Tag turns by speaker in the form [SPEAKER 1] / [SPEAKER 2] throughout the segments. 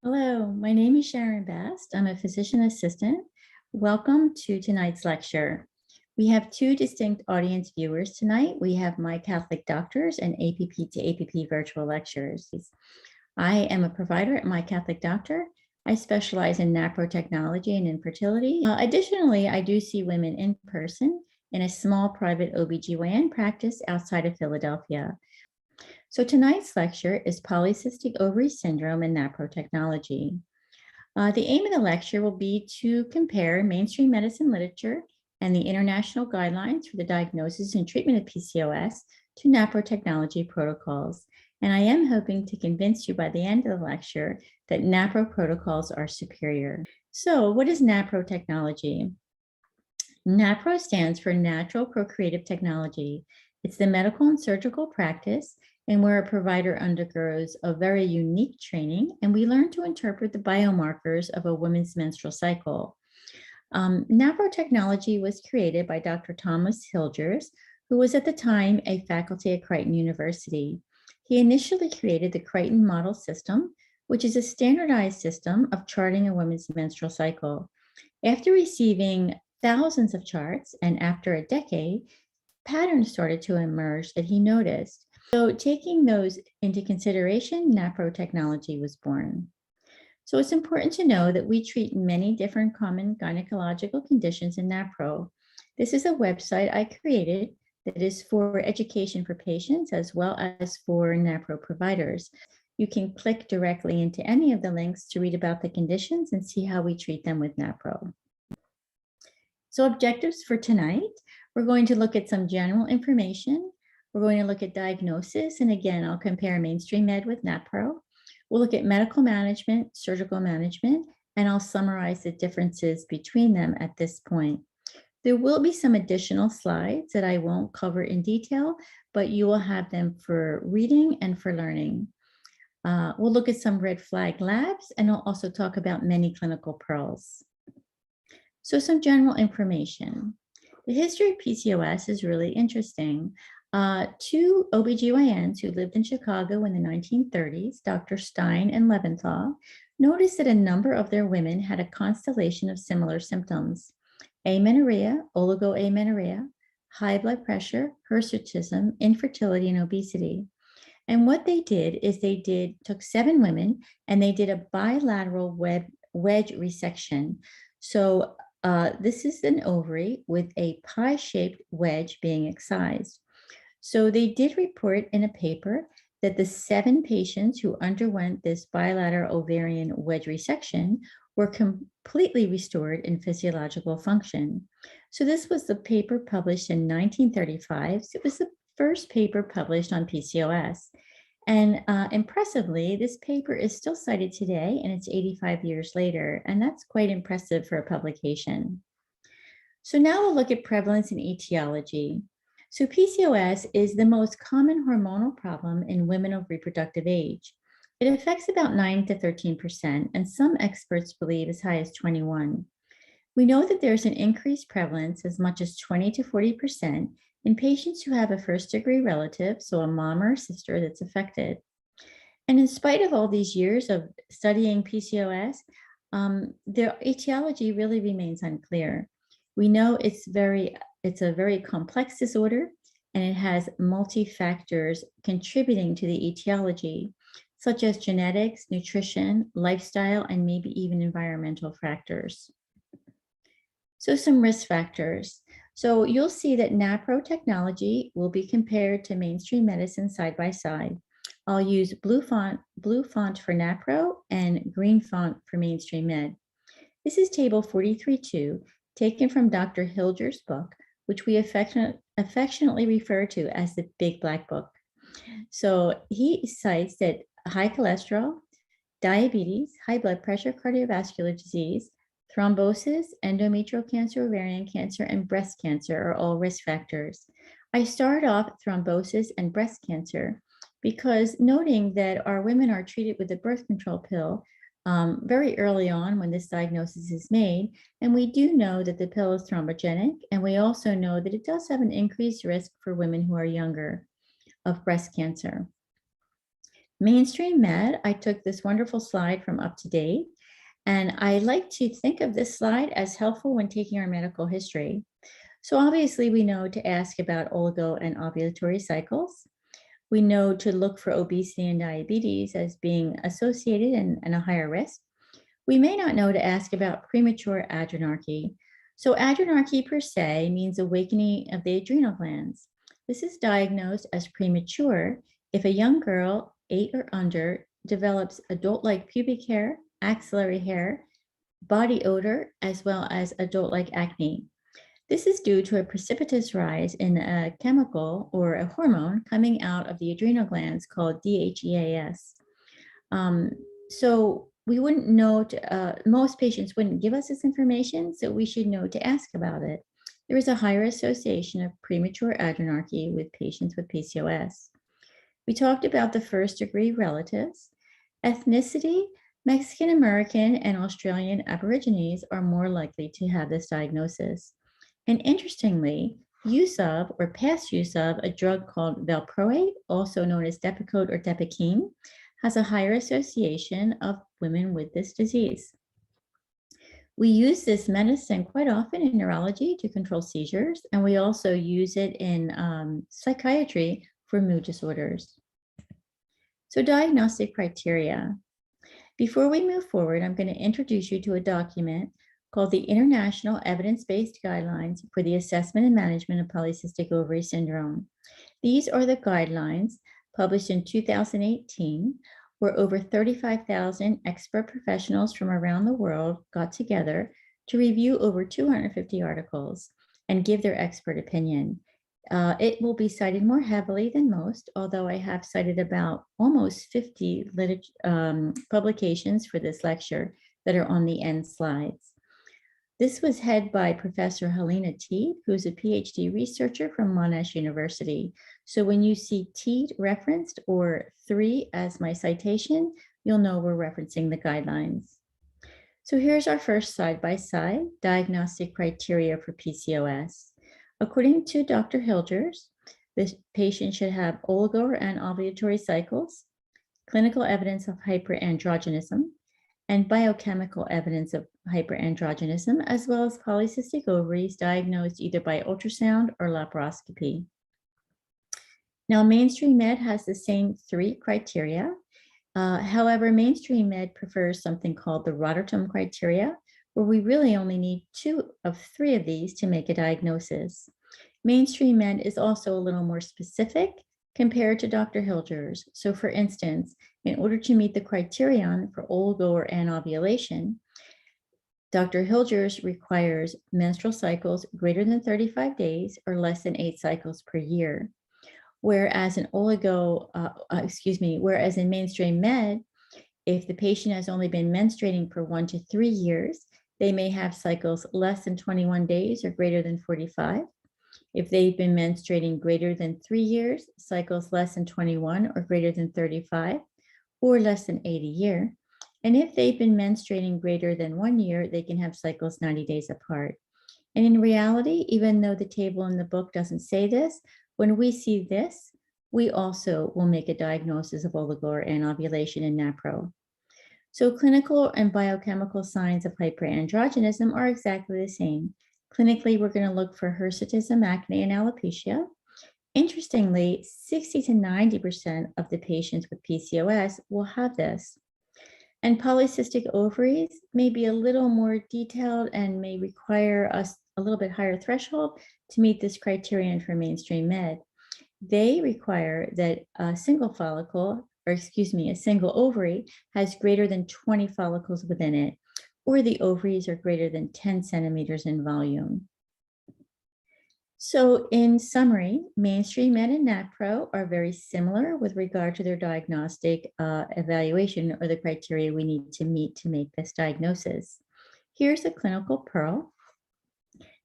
[SPEAKER 1] Hello, my name is Sharon Best. I'm a physician assistant. Welcome to tonight's lecture. We have two distinct audience viewers tonight. We have My Catholic Doctors and APP to APP virtual lectures. I am a provider at My Catholic Doctor. I specialize in NaPro technology and infertility. Additionally, I do see women in person in a small private OBGYN practice outside of Philadelphia. So tonight's lecture is Polycystic Ovary Syndrome and NaPro Technology. The aim of the lecture will be to compare mainstream medicine literature and the international guidelines for the diagnosis and treatment of PCOS to NaPro Technology Protocols. And I am hoping to convince you by the end of the lecture that NaPro protocols are superior. So what is NaPro Technology? NaPro stands for Natural Procreative Technology. It's the medical and surgical practice and where a provider undergoes a very unique training, and we learn to interpret the biomarkers of a woman's menstrual cycle. NaPro technology was created by Dr. Thomas Hilgers, who was at the time a faculty at Creighton University. He initially created the Creighton Model System, which is a standardized system of charting a woman's menstrual cycle. After receiving thousands of charts, and after a decade, patterns started to emerge that he noticed. So taking those into consideration, NaPro technology was born. So it's important to know that we treat many different common gynecological conditions in NaPro. This is a website I created that is for education for patients as well as for NaPro providers. You can click directly into any of the links to read about the conditions and see how we treat them with NaPro. So objectives for tonight, we're going to look at some general information. We're going to look at diagnosis, and again, I'll compare mainstream med with NaPro. We'll look at medical management, surgical management, and I'll summarize the differences between them at this point. There will be some additional slides that I won't cover in detail, but you will have them for reading and for learning. We'll look at some red flag labs, and I'll also talk about many clinical pearls. So some general information. The history of PCOS is really interesting. Two OBGYNs who lived in Chicago in the 1930s, Dr. Stein and Leventhal, noticed that a number of their women had a constellation of similar symptoms: amenorrhea, oligoamenorrhea, high blood pressure, hirsutism, infertility, and obesity. And what they did is took 7 women and they did a bilateral wedge resection. So this is an ovary with a pie-shaped wedge being excised. So they did report in a paper that the 7 patients who underwent this bilateral ovarian wedge resection were completely restored in physiological function. So this was the paper published in 1935. So it was the first paper published on PCOS. And impressively, this paper is still cited today, and it's 85 years later, and that's quite impressive for a publication. So now we'll look at prevalence and etiology. So PCOS is the most common hormonal problem in women of reproductive age. It affects about 9 to 13%, and some experts believe as high as 21%. We know that there's an increased prevalence as much as 20 to 40% in patients who have a first-degree relative, so a mom or a sister that's affected. And in spite of all these years of studying PCOS, the etiology really remains unclear. We know it's a very complex disorder, and it has multi-factors contributing to the etiology, such as genetics, nutrition, lifestyle, and maybe even environmental factors. So some risk factors. So you'll see that NaPro technology will be compared to mainstream medicine side by side. I'll use blue font for NaPro and green font for mainstream med. This is table 43.2, taken from Dr. Hilger's book, which we affectionately refer to as the Big Black Book. So he cites that high cholesterol, diabetes, high blood pressure, cardiovascular disease, thrombosis, endometrial cancer, ovarian cancer, and breast cancer are all risk factors. I start off thrombosis and breast cancer because noting that our women are treated with a birth control pill very early on when this diagnosis is made, and we do know that the pill is thrombogenic, and we also know that it does have an increased risk for women who are younger of breast cancer. Mainstream med, I took this wonderful slide from Up to Date, and I like to think of this slide as helpful when taking our medical history. So obviously we know to ask about oligo and ovulatory cycles. We know to look for obesity and diabetes as being associated and a higher risk. We may not know to ask about premature adrenarche. So adrenarche per se means awakening of the adrenal glands. This is diagnosed as premature if a young girl, 8 or under, develops adult-like pubic hair, axillary hair, body odor, as well as adult-like acne. This is due to a precipitous rise in a chemical or a hormone coming out of the adrenal glands called DHEAS. So we wouldn't know, most patients wouldn't give us this information, so we should know to ask about it. There is a higher association of premature adrenarche with patients with PCOS. We talked about the first degree relatives. Ethnicity, Mexican American and Australian Aborigines are more likely to have this diagnosis. And interestingly, use of or past use of a drug called valproate, also known as Depakote or Depakine, has a higher association of women with this disease. We use this medicine quite often in neurology to control seizures, and we also use it in psychiatry for mood disorders. So diagnostic criteria. Before we move forward, I'm going to introduce you to a document called the International Evidence-Based Guidelines for the Assessment and Management of Polycystic Ovary Syndrome. These are the guidelines published in 2018, where over 35,000 expert professionals from around the world got together to review over 250 articles and give their expert opinion. It will be cited more heavily than most, although I have cited about almost 50 publications for this lecture that are on the end slides. This was headed by Professor Helena Teed, who's a PhD researcher from Monash University. So when you see Teed referenced or 3 as my citation, you'll know we're referencing the guidelines. So here's our first side-by-side diagnostic criteria for PCOS. According to Dr. Hilgers, this patient should have oligo and ovulatory cycles, clinical evidence of hyperandrogenism, and biochemical evidence of hyperandrogenism, as well as polycystic ovaries diagnosed either by ultrasound or laparoscopy. Now, mainstream med has the same 3 criteria. However, mainstream med prefers something called the Rotterdam criteria, where we really only need 2 of 3 of these to make a diagnosis. Mainstream med is also a little more specific compared to Dr. Hilgers. So for instance, in order to meet the criterion for oligo or anovulation, Dr. Hilgers requires menstrual cycles greater than 35 days or less than 8 cycles per year. Whereas in whereas in mainstream med, if the patient has only been menstruating for 1 to 3 years, they may have cycles less than 21 days or greater than 45. If they've been menstruating greater than 3 years, cycles less than 21 or greater than 35, or less than 8 a year. And if they've been menstruating greater than 1 year, they can have cycles 90 days apart. And in reality, even though the table in the book doesn't say this, when we see this, we also will make a diagnosis of oligo or anovulation in NaPro. So clinical and biochemical signs of hyperandrogenism are exactly the same. Clinically, we're going to look for hirsutism, acne, and alopecia. Interestingly, 60 to 90% of the patients with PCOS will have this. And polycystic ovaries may be a little more detailed and may require us a little bit higher threshold to meet this criterion for mainstream med. They require that a single ovary has greater than 20 follicles within it, or the ovaries are greater than 10 centimeters in volume. So in summary, mainstream med and NaPro are very similar with regard to their diagnostic evaluation or the criteria we need to meet to make this diagnosis. Here's a clinical pearl.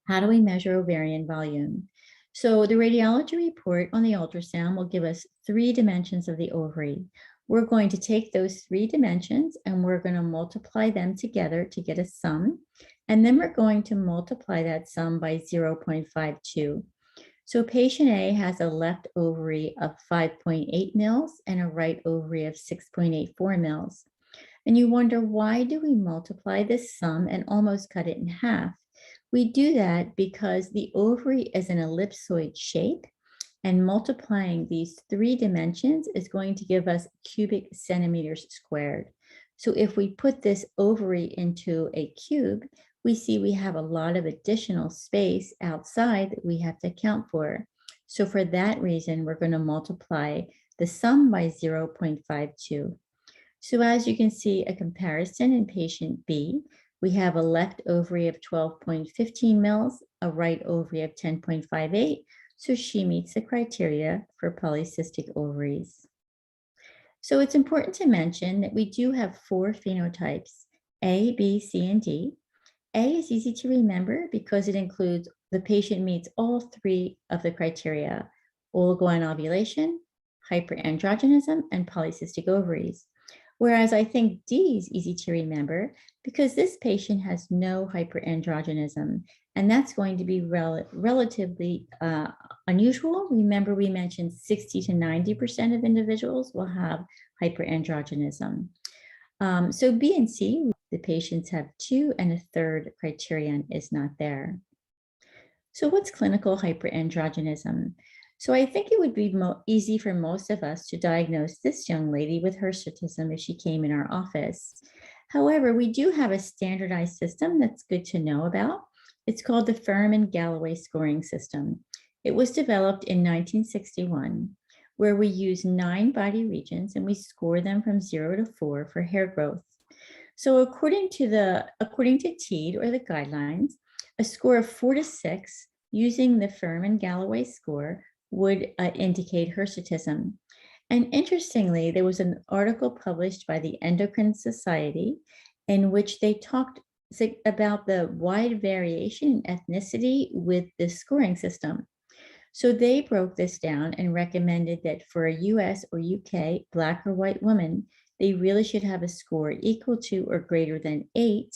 [SPEAKER 1] How do we measure ovarian volume? So the radiology report on the ultrasound will give us 3 dimensions of the ovary. We're going to take those 3 dimensions and we're going to multiply them together to get a sum. And then we're going to multiply that sum by 0.52. So patient A has a left ovary of 5.8 mils and a right ovary of 6.84 mils. And you wonder, why do we multiply this sum and almost cut it in half? We do that because the ovary is an ellipsoid shape, and multiplying these three dimensions is going to give us cubic centimeters squared. So if we put this ovary into a cube, we see we have a lot of additional space outside that we have to account for. So for that reason, we're going to multiply the sum by 0.52. So as you can see, a comparison in patient B, we have a left ovary of 12.15 mils, a right ovary of 10.58. So she meets the criteria for polycystic ovaries. So it's important to mention that we do have 4 phenotypes, A, B, C, and D. A is easy to remember because it includes the patient meets all 3 of the criteria: oligoan ovulation, hyperandrogenism, and polycystic ovaries. Whereas I think D is easy to remember because this patient has no hyperandrogenism, and that's going to be relatively unusual. Remember, we mentioned 60 to 90% of individuals will have hyperandrogenism. So B and C, the patients have 2, and a third criterion is not there. So what's clinical hyperandrogenism? So I think it would be easy for most of us to diagnose this young lady with hirsutism if she came in our office. However, we do have a standardized system that's good to know about. It's called the Fuhrman-Galloway scoring system. It was developed in 1961, where we use 9 body regions and we score them from 0 to 4 for hair growth. So according to TEED, or the guidelines, a score of 4 to 6 using the Fuhrman-Galloway score would indicate hirsutism. And interestingly, there was an article published by the Endocrine Society in which they talked about the wide variation in ethnicity with this scoring system. So they broke this down and recommended that for a US or UK Black or white woman, they really should have a score equal to or greater than 8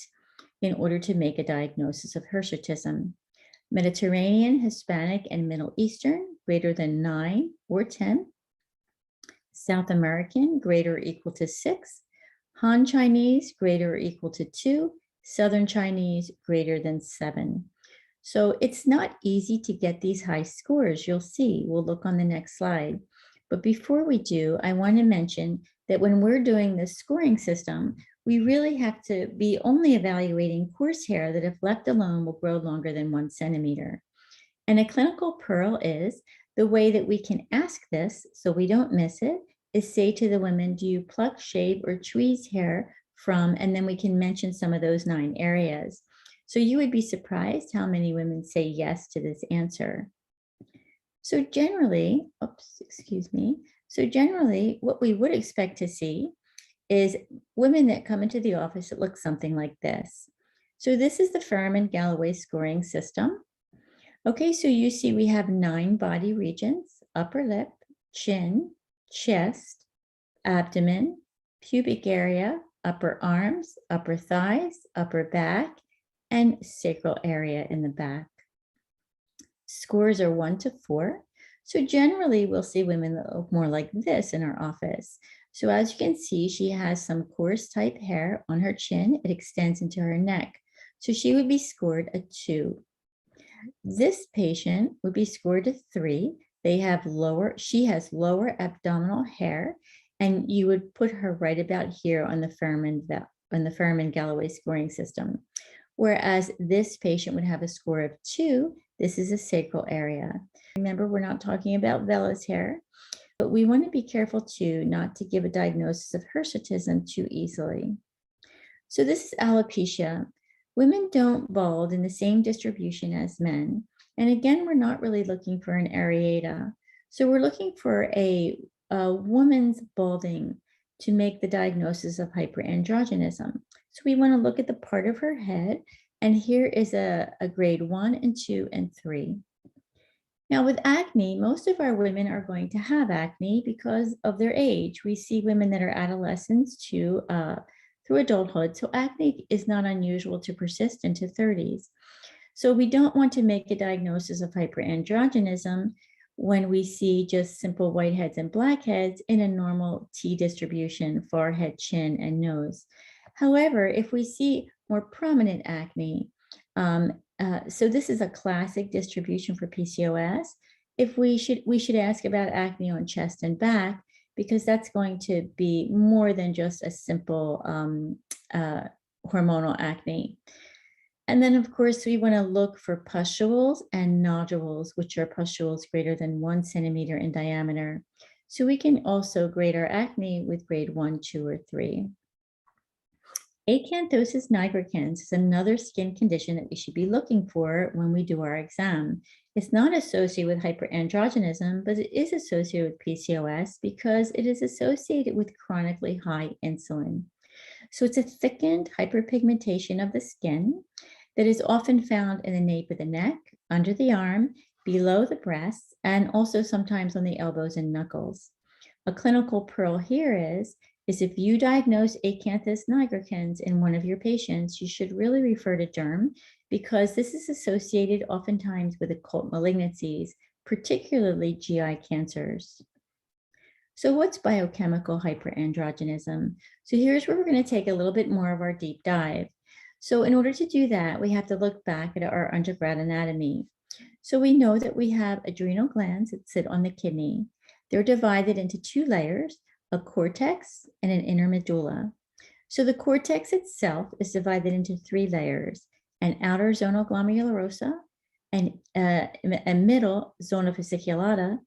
[SPEAKER 1] in order to make a diagnosis of hirsutism. Mediterranean, Hispanic, and Middle Eastern, greater than 9 or 10. South American, greater or equal to 6. Han Chinese, greater or equal to 2. Southern Chinese, greater than 7. So it's not easy to get these high scores. You'll see, we'll look on the next slide. But before we do, I want to mention that when we're doing this scoring system, we really have to be only evaluating coarse hair that, if left alone, will grow longer than 1 centimeter. And a clinical pearl is the way that we can ask this so we don't miss it is say to the women, do you pluck, shave, or tweeze hair from, and then we can mention some of those 9 areas. So you would be surprised how many women say yes to this answer. So generally, generally what we would expect to see is women that come into the office that look something like this. So this is the Fuhrman-Galloway scoring system. Okay, so you see we have 9 body regions: upper lip, chin, chest, abdomen, pubic area, upper arms, upper thighs, upper back, and sacral area in the back. Scores are 1 to 4. So generally we'll see women that look more like this in our office. So as you can see, she has some coarse type hair on her chin. It extends into her neck. So she would be scored a 2. This patient would be scored a 3. She has lower abdominal hair, and you would put her right about here on the Fuhrman-Galloway scoring system. Whereas this patient would have a score of 2. This is a sacral area. Remember, we're not talking about vellus hair, but we want to be careful too not to give a diagnosis of hirsutism too easily. So this is alopecia. Women don't bald in the same distribution as men. And again, we're not really looking for an areata. So we're looking for a woman's balding to make the diagnosis of hyperandrogenism. So we want to look at the part of her head, and here is a grade 1 and 2 and 3. Now with acne, most of our women are going to have acne because of their age. We see women that are adolescents through adulthood, so acne is not unusual to persist into 30s. So we don't want to make a diagnosis of hyperandrogenism when we see just simple whiteheads and blackheads in a normal T distribution, forehead, chin, and nose. However, if we see more prominent acne, so this is a classic distribution for PCOS. If we should ask about acne on chest and back, because that's going to be more than just a simple hormonal acne. And then, of course, we want to look for pustules and nodules, which are pustules greater than 1 centimeter in diameter. So we can also grade our acne with grade 1, 2, or 3. Acanthosis nigricans is another skin condition that we should be looking for when we do our exam. It's not associated with hyperandrogenism, but it is associated with PCOS because it is associated with chronically high insulin. So it's a thickened hyperpigmentation of the skin that is often found in the nape of the neck, under the arm, below the breasts, and also sometimes on the elbows and knuckles. A clinical pearl here is if you diagnose acanthosis nigricans in one of your patients, you should really refer to derm because this is associated oftentimes with occult malignancies, particularly GI cancers. So what's biochemical hyperandrogenism? So here's where we're going to take a little bit more of our deep dive. So in order to do that, we have to look back at our undergrad anatomy. So we know that we have adrenal glands that sit on the kidney. They're divided into 2 layers, a cortex and an inner medulla. So the cortex itself is divided into 3 layers, an outer zona glomerulosa, a middle zona fasciculata,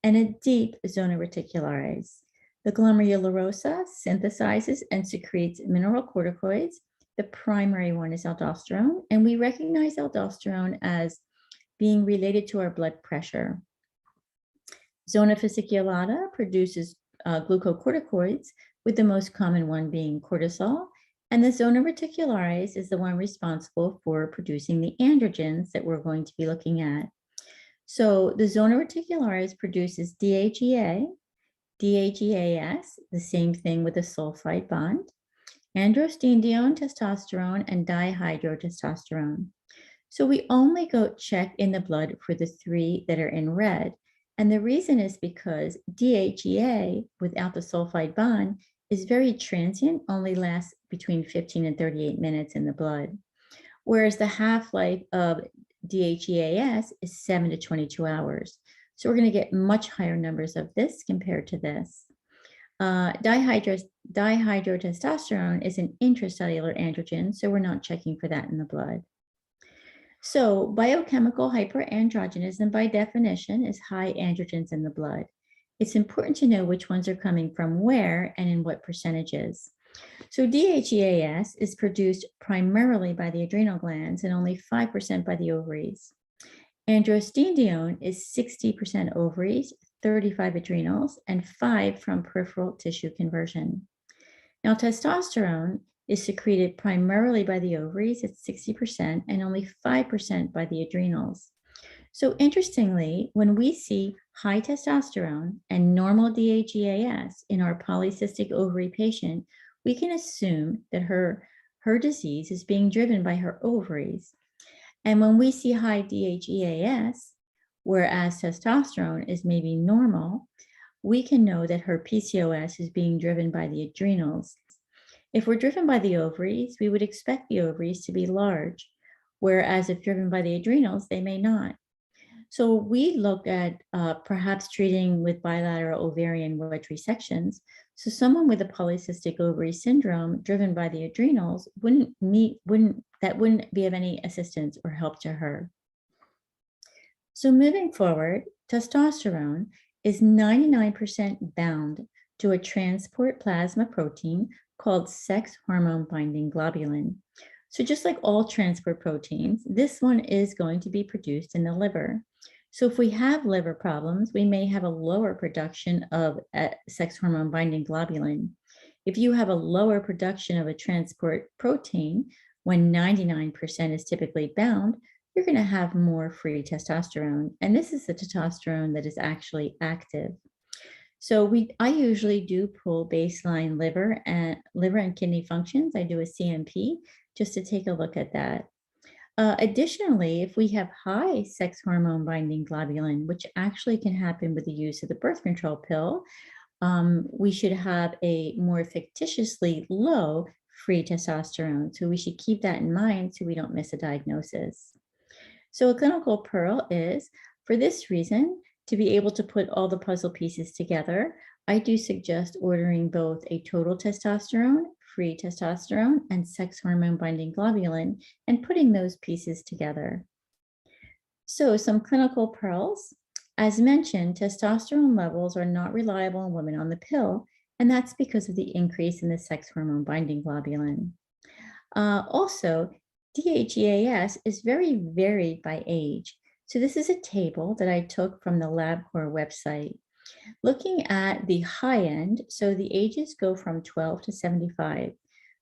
[SPEAKER 1] and a deep zona reticularis. The glomerulosa synthesizes and secretes mineralocorticoids. The primary one is aldosterone, and we recognize aldosterone as being related to our blood pressure. Zona fasciculata produces glucocorticoids, with the most common one being cortisol, and the zona reticularis is the one responsible for producing the androgens that we're going to be looking at. So the zona reticularis produces DHEA, DHEAS, the same thing with the sulfide bond, androstenedione, testosterone, and dihydrotestosterone. So we only go check in the blood for the 3 that are in red. And the reason is because DHEA without the sulfide bond is very transient, only lasts between 15 and 38 minutes in the blood. Whereas the half-life of DHEAS is 7 to 22 hours. So we're going to get much higher numbers of this compared to this. Dihydrotestosterone is an intracellular androgen, so we're not checking for that in the blood. So biochemical hyperandrogenism by definition is high androgens in the blood. It's important to know which ones are coming from where and in what percentages. So DHEAS is produced primarily by the adrenal glands and only 5% by the ovaries. Androstenedione is 60% ovaries, 35 adrenals, and 5 from peripheral tissue conversion. Now, testosterone is secreted primarily by the ovaries at 60% and only 5% by the adrenals. So interestingly, when we see high testosterone and normal DHEAS in our polycystic ovary patient, we can assume that her disease is being driven by her ovaries. And when we see high DHEAS, whereas testosterone is maybe normal, we can know that her PCOS is being driven by the adrenals. If we're driven by the ovaries, we would expect the ovaries to be large, whereas if driven by the adrenals, they may not. So we look at perhaps treating with bilateral ovarian wedge resections. So someone with a polycystic ovary syndrome driven by the adrenals wouldn't be of any assistance or help to her. So moving forward, testosterone is 99% bound to a transport plasma protein called sex hormone binding globulin. So just like all transport proteins, this one is going to be produced in the liver. So if we have liver problems, we may have a lower production of sex hormone binding globulin. If you have a lower production of a transport protein, when 99% is typically bound, you're going to have more free testosterone. And this is the testosterone that is actually active. So I usually do pull baseline liver and kidney functions. I do a CMP just to take a look at that. Additionally, if we have high sex hormone binding globulin, which actually can happen with the use of the birth control pill, we should have a more fictitiously low free testosterone. So we should keep that in mind so we don't miss a diagnosis. So a clinical pearl is, for this reason, to be able to put all the puzzle pieces together, I do suggest ordering both a total testosterone, free testosterone, and sex hormone binding globulin and putting those pieces together. So some clinical pearls. As mentioned, testosterone levels are not reliable in women on the pill, and that's because of the increase in the sex hormone binding globulin. Also, DHEAS is very varied by age. So this is a table that I took from the LabCorp website. Looking at the high end, so the ages go from 12 to 75.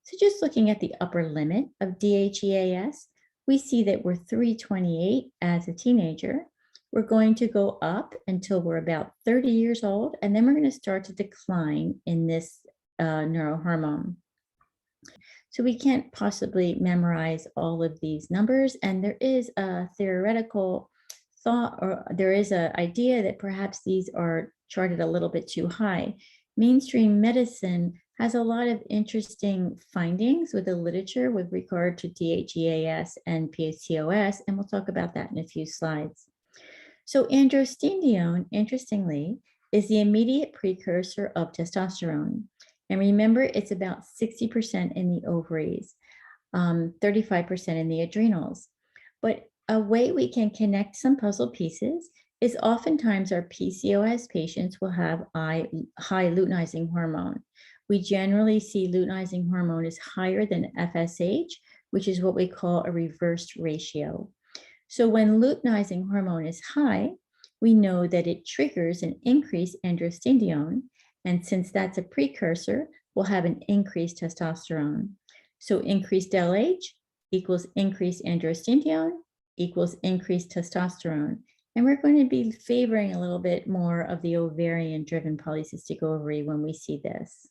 [SPEAKER 1] So just looking at the upper limit of DHEAS, we see that we're 328 as a teenager. We're going to go up until we're about 30 years old, and then we're going to start to decline in this neurohormone. So we can't possibly memorize all of these numbers, and there is a theoretical thought, or there is an idea that perhaps these are charted a little bit too high. Mainstream medicine has a lot of interesting findings with the literature with regard to DHEAS and PCOS, and we'll talk about that in a few slides. So androstenedione, interestingly, is the immediate precursor of testosterone. And remember, it's about 60% in the ovaries, 35% in the adrenals. But a way we can connect some puzzle pieces is oftentimes our PCOS patients will have high luteinizing hormone. We generally see luteinizing hormone is higher than FSH, which is what we call a reversed ratio. So when luteinizing hormone is high, we know that it triggers an increased androstenedione. And since that's a precursor, we'll have an increased testosterone. So increased LH equals increased androstenedione equals increased testosterone. And we're going to be favoring a little bit more of the ovarian-driven polycystic ovary when we see this.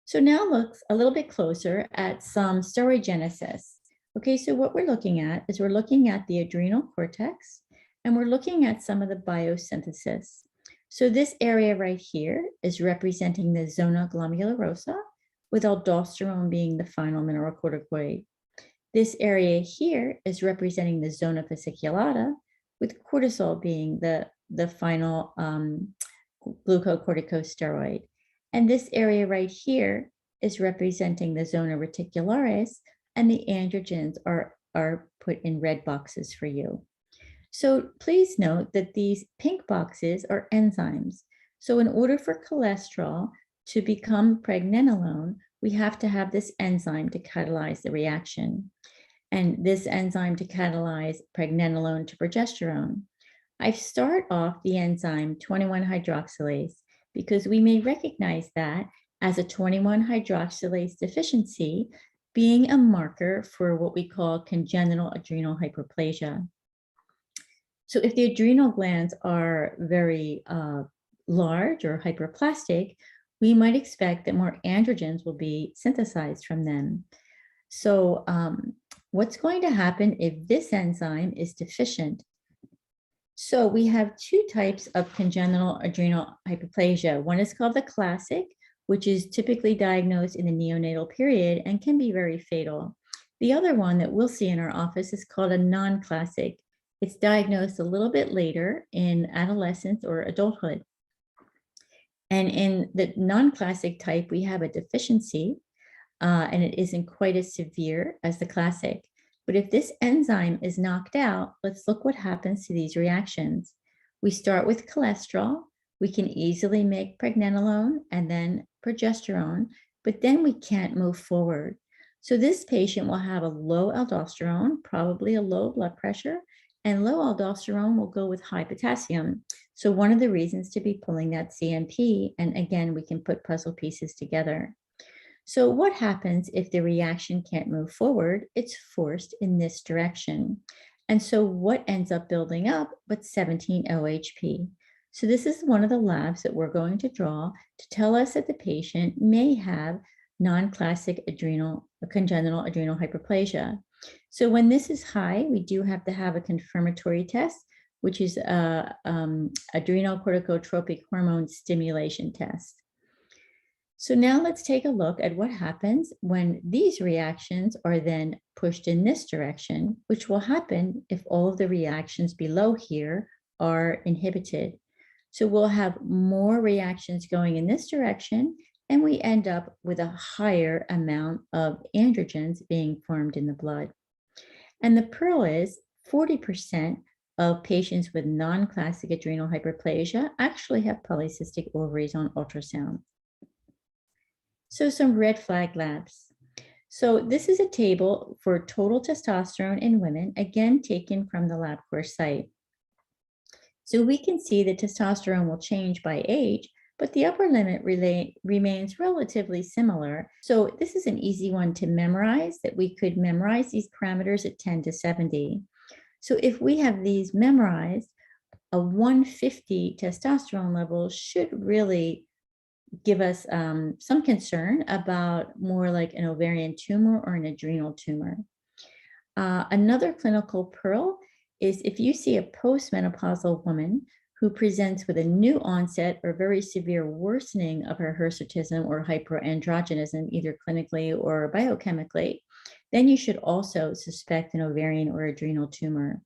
[SPEAKER 1] So now looks a little bit closer at some steroidogenesis. Okay, so what we're looking at is we're looking at the adrenal cortex, and we're looking at some of the biosynthesis. So this area right here is representing the zona glomerulosa, with aldosterone being the final mineralocorticoid. This area here is representing the zona fasciculata, with cortisol being the final glucocorticosteroid. And this area right here is representing the zona reticularis, and the androgens are put in red boxes for you. So please note that these pink boxes are enzymes. So in order for cholesterol to become pregnenolone, we have to have this enzyme to catalyze the reaction. And this enzyme to catalyze pregnenolone to progesterone. I start off the enzyme 21-hydroxylase because we may recognize that as a 21-hydroxylase deficiency being a marker for what we call congenital adrenal hyperplasia. So if the adrenal glands are very large or hyperplastic, we might expect that more androgens will be synthesized from them. So what's going to happen if this enzyme is deficient? So we have two types of congenital adrenal hyperplasia. One is called the classic, which is typically diagnosed in the neonatal period and can be very fatal. The other one that we'll see in our office is called a non-classic. It's diagnosed a little bit later in adolescence or adulthood. And in the non-classic type, we have a deficiency, and it isn't quite as severe as the classic. But if this enzyme is knocked out, let's look what happens to these reactions. We start with cholesterol. We can easily make pregnenolone and then progesterone, but then we can't move forward. So this patient will have a low aldosterone, probably a low blood pressure, and low aldosterone will go with high potassium. So one of the reasons to be pulling that CMP, and again, we can put puzzle pieces together. So what happens if the reaction can't move forward? It's forced in this direction. And so what ends up building up but 17-OHP? So this is one of the labs that we're going to draw to tell us that the patient may have non-classic congenital adrenal hyperplasia. So when this is high, we do have to have a confirmatory test, which is a adrenal corticotropic hormone stimulation test. So now let's take a look at what happens when these reactions are then pushed in this direction, which will happen if all of the reactions below here are inhibited. So we'll have more reactions going in this direction, and we end up with a higher amount of androgens being formed in the blood. And the pearl is 40% of patients with non-classic adrenal hyperplasia actually have polycystic ovaries on ultrasound. So some red flag labs. So this is a table for total testosterone in women, again, taken from the LabCorp site. So we can see that testosterone will change by age, but the upper limit remains relatively similar. So this is an easy one to memorize, that we could memorize these parameters at 10 to 70. So if we have these memorized, a 150 testosterone level should really give us some concern about more like an ovarian tumor or an adrenal tumor. Another clinical pearl is if you see a postmenopausal woman who presents with a new onset or very severe worsening of her hirsutism or hyperandrogenism, either clinically or biochemically, then you should also suspect an ovarian or adrenal tumor.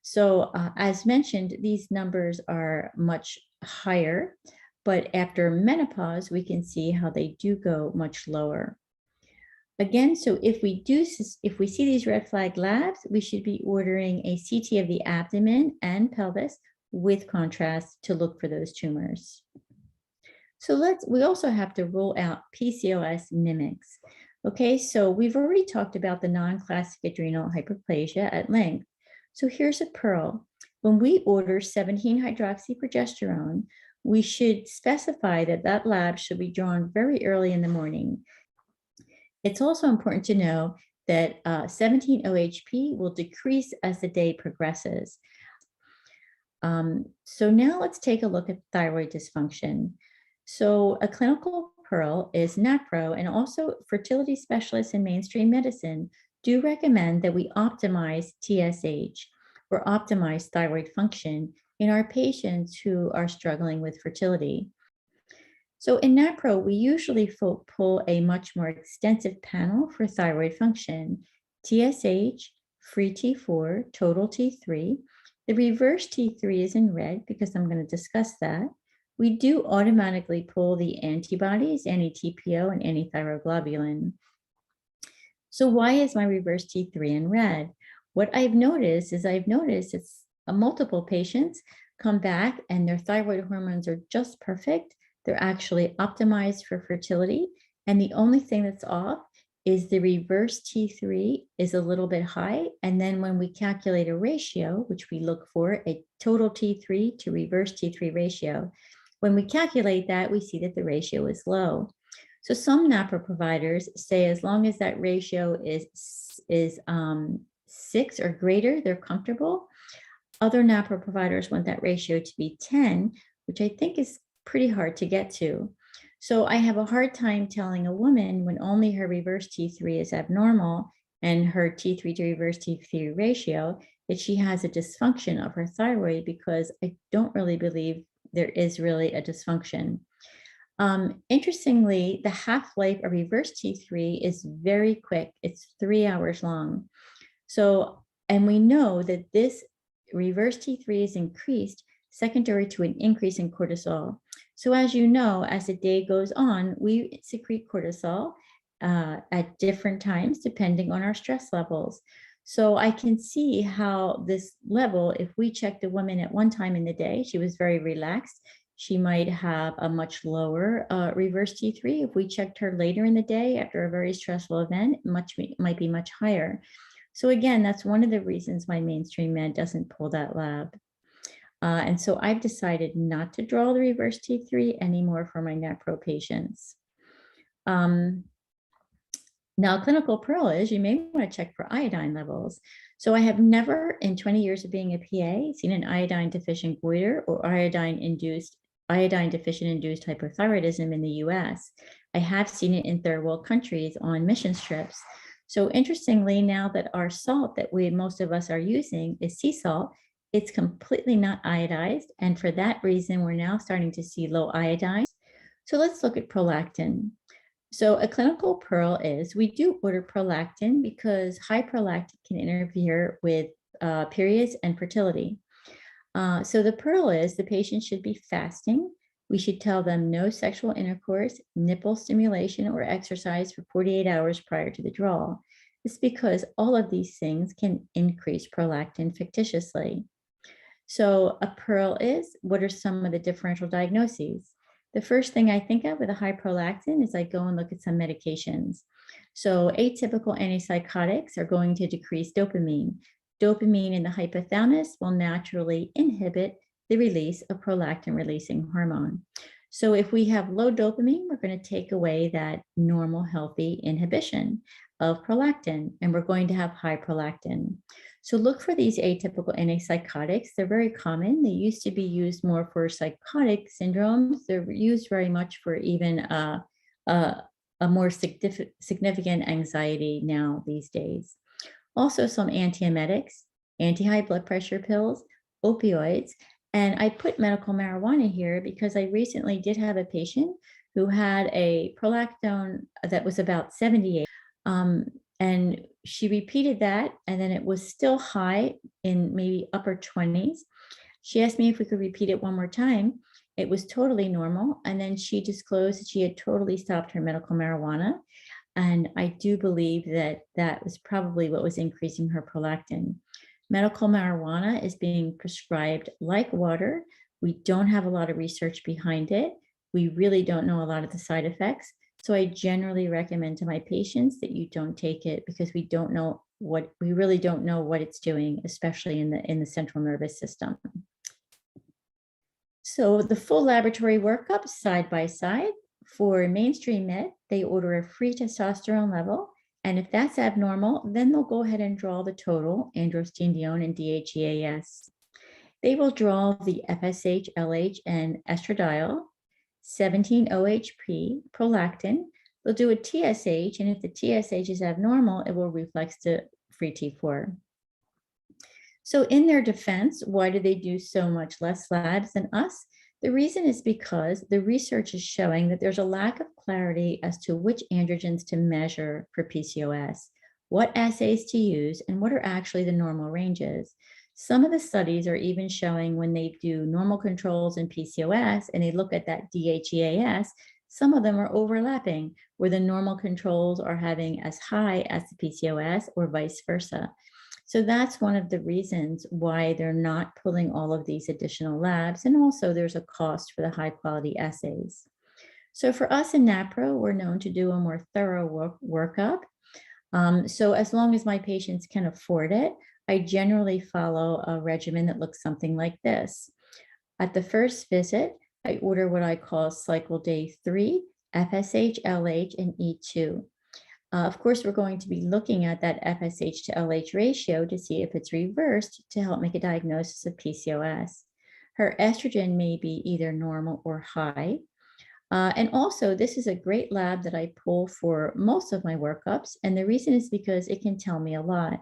[SPEAKER 1] So as mentioned, these numbers are much higher, but after menopause, we can see how they do go much lower. Again, so if we see these red flag labs, we should be ordering a CT of the abdomen and pelvis with contrast to look for those tumors. So we also have to rule out PCOS mimics. Okay, so we've already talked about the non-classic adrenal hyperplasia at length. So here's a pearl. When we order 17-hydroxyprogesterone, we should specify that that lab should be drawn very early in the morning. It's also important to know that 17-OHP will decrease as the day progresses. So now let's take a look at thyroid dysfunction. So a clinical pearl is NaPro, and also fertility specialists in mainstream medicine do recommend that we optimize TSH or optimize thyroid function in our patients who are struggling with fertility. So in NaPro, we usually pull a much more extensive panel for thyroid function: TSH, free T4, total T3. The reverse T3 is in red because I'm going to discuss that. We do automatically pull the antibodies, anti-TPO and anti-thyroglobulin. So why is my reverse T3 in red? What I've noticed is it's multiple patients come back and their thyroid hormones are just perfect. They're actually optimized for fertility. And the only thing that's off is the reverse T3 is a little bit high. And then when we calculate a ratio, which we look for, a total T3 to reverse T3 ratio, when we calculate that, we see that the ratio is low. So some NaPro providers say as long as that ratio is 6 or greater, they're comfortable. Other NaPro providers want that ratio to be 10, which I think is pretty hard to get to. So I have a hard time telling a woman when only her reverse T3 is abnormal and her T3 to reverse T3 ratio that she has a dysfunction of her thyroid, because I don't really believe there is really a dysfunction. Interestingly, the half-life of reverse T3 is very quick. It's 3 hours long. So, and we know that this reverse T3 is increased secondary to an increase in cortisol. So as you know, as the day goes on, we secrete cortisol at different times depending on our stress levels. So I can see how this level, if we checked a woman at one time in the day, she was very relaxed, she might have a much lower reverse T3. If we checked her later in the day after a very stressful event, might be much higher. So again, that's one of the reasons why mainstream med doesn't pull that lab. And so I've decided not to draw the reverse T3 anymore for my NaPro patients. Now, clinical pearl is you may want to check for iodine levels. So I have never in 20 years of being a PA seen an iodine deficient goiter or iodine deficient induced hypothyroidism in the US. I have seen it in third world countries on mission trips. So interestingly, now that our salt that most of us are using is sea salt, it's completely not iodized. And for that reason, we're now starting to see low iodine. So let's look at prolactin. So a clinical pearl is, we do order prolactin because high prolactin can interfere with periods and fertility. So the pearl is, the patient should be fasting. We should tell them no sexual intercourse, nipple stimulation, or exercise for 48 hours prior to the draw. This is because all of these things can increase prolactin fictitiously. So a pearl is, what are some of the differential diagnoses? The first thing I think of with a high prolactin is I go and look at some medications. So atypical antipsychotics are going to decrease dopamine. Dopamine in the hypothalamus will naturally inhibit the release of prolactin-releasing hormone. So if we have low dopamine, we're going to take away that normal, healthy inhibition of prolactin, and we're going to have high prolactin. So look for these atypical antipsychotics. They're very common. They used to be used more for psychotic syndromes. They're used very much for even a more significant anxiety now these days. Also some antiemetics, anti-high blood pressure pills, opioids, and I put medical marijuana here because I recently did have a patient who had a prolactin that was about 78. And she repeated that, and then it was still high in maybe upper 20s. She asked me if we could repeat it one more time. It was totally normal. And then she disclosed that she had totally stopped her medical marijuana. And I do believe that that was probably what was increasing her prolactin. Medical marijuana is being prescribed like water. We don't have a lot of research behind it. We really don't know a lot of the side effects. So I generally recommend to my patients that you don't take it because we really don't know what it's doing, especially in the central nervous system. So the full laboratory workup side by side for mainstream med, they order a free testosterone level. And if that's abnormal, then they'll go ahead and draw the total androstenedione and DHEAS. They will draw the FSH, LH, and estradiol, 17-OHP, prolactin. They'll do a TSH, and if the TSH is abnormal, it will reflex to free T4. So in their defense, why do they do so much less labs than us? The reason is because the research is showing that there's a lack of clarity as to which androgens to measure for PCOS, what assays to use, and what are actually the normal ranges. Some of the studies are even showing when they do normal controls in PCOS and they look at that DHEAS, some of them are overlapping where the normal controls are having as high as the PCOS or vice versa. So that's one of the reasons why they're not pulling all of these additional labs. And also there's a cost for the high quality assays. So for us in NaPro, we're known to do a more thorough workup. So as long as my patients can afford it, I generally follow a regimen that looks something like this. At the first visit, I order what I call cycle day 3, FSH, LH, and E2. Of course, we're going to be looking at that FSH to LH ratio to see if it's reversed to help make a diagnosis of PCOS. Her estrogen may be either normal or high. And also, this is a great lab that I pull for most of my workups. And the reason is because it can tell me a lot.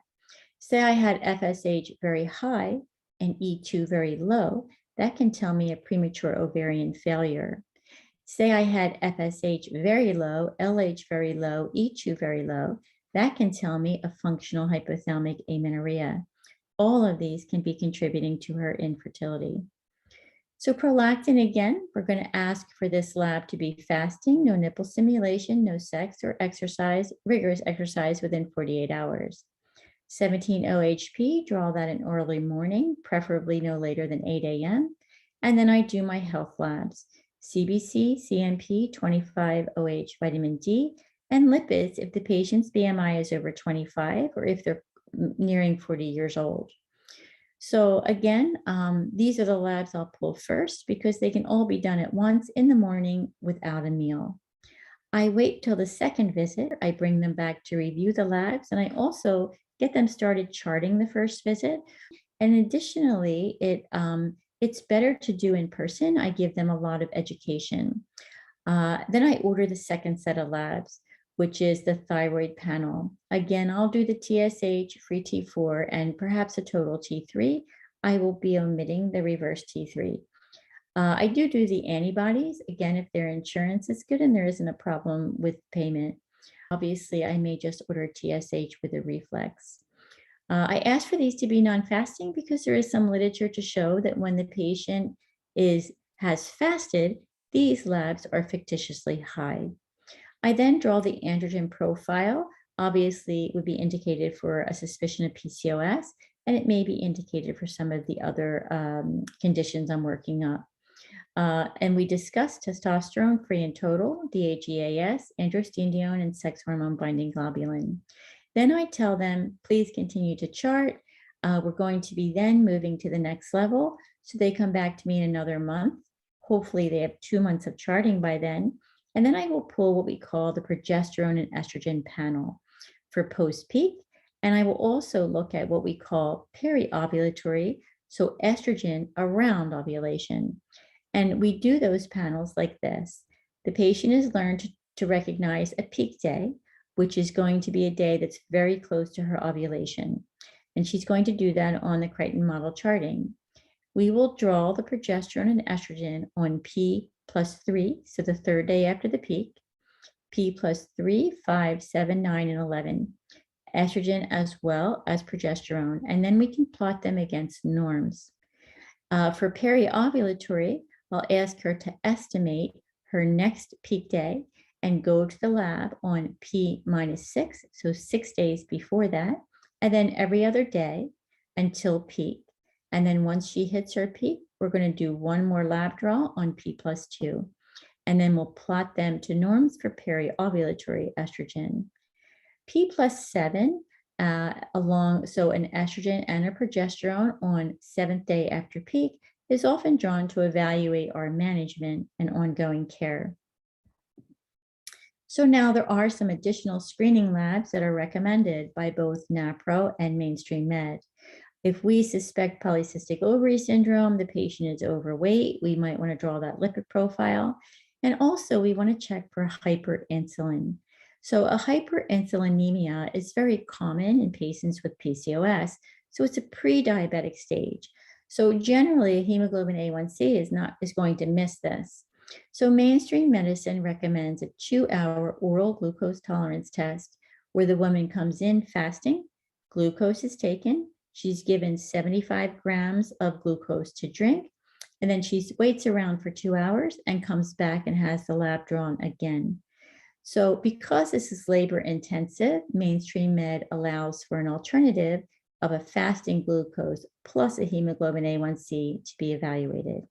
[SPEAKER 1] Say I had FSH very high and E2 very low, that can tell me a premature ovarian failure. Say I had FSH very low, LH very low, E2 very low, that can tell me a functional hypothalamic amenorrhea. All of these can be contributing to her infertility. So prolactin, again, we're going to ask for this lab to be fasting, no nipple stimulation, no sex or exercise, rigorous exercise within 48 hours. 17-OHP, draw that in early morning, preferably no later than 8 a.m. And then I do my health labs, CBC, CMP, 25-OH vitamin D, and lipids if the patient's BMI is over 25 or if they're nearing 40 years old. So again, these are the labs I'll pull first because they can all be done at once in the morning without a meal. I wait till the second visit. I bring them back to review the labs, and I also get them started charting the first visit. And additionally, it's better to do in person. I give them a lot of education. Then I order the second set of labs. which is the thyroid panel. Again, I'll do the TSH, free T4, and perhaps a total T3. I will be omitting the reverse T3. I do the antibodies, again, if their insurance is good and there isn't a problem with payment. Obviously, I may just order TSH with a reflex. I asked for these to be non-fasting because there is some literature to show that when the patient has fasted, these labs are fictitiously high. I then draw the androgen profile. Obviously, it would be indicated for a suspicion of PCOS, and it may be indicated for some of the other conditions I'm working up. And we discussed testosterone free and total, DHEAS, androstenedione, and sex hormone binding globulin. Then I tell them, please continue to chart. We're going to be then moving to the next level. So they come back to me in another month. Hopefully they have 2 months of charting by then. And then I will pull what we call the progesterone and estrogen panel for post-peak. And I will also look at what we call peri-ovulatory, so estrogen around ovulation. And we do those panels like this. The patient has learned to recognize a peak day, which is going to be a day that's very close to her ovulation. And she's going to do that on the Crichton model charting. We will draw the progesterone and estrogen on P plus 3, so the third day after the peak, P plus 3, 5, 7, 9, and 11. Estrogen as well as progesterone, and then we can plot them against norms. For peri-ovulatory, I'll ask her to estimate her next peak day and go to the lab on P minus 6, so 6 days before that, and then every other day until peak. And then once she hits her peak, we're going to do one more lab draw on P plus 2. And then we'll plot them to norms for peri-ovulatory estrogen. P plus 7, so an estrogen and a progesterone on 7th day after peak is often drawn to evaluate our management and ongoing care. So now there are some additional screening labs that are recommended by both NaPro and Mainstream Med. If we suspect polycystic ovary syndrome, the patient is overweight, we might want to draw that lipid profile. And also we want to check for hyperinsulin. So a hyperinsulinemia is very common in patients with PCOS. So it's a pre-diabetic stage. So generally hemoglobin A1C is going to miss this. So mainstream medicine recommends a 2-hour oral glucose tolerance test where the woman comes in fasting, glucose is taken, she's given 75 grams of glucose to drink, and then she waits around for 2 hours and comes back and has the lab drawn again. So because this is labor intensive, Mainstream Med allows for an alternative of a fasting glucose plus a hemoglobin A1C to be evaluated.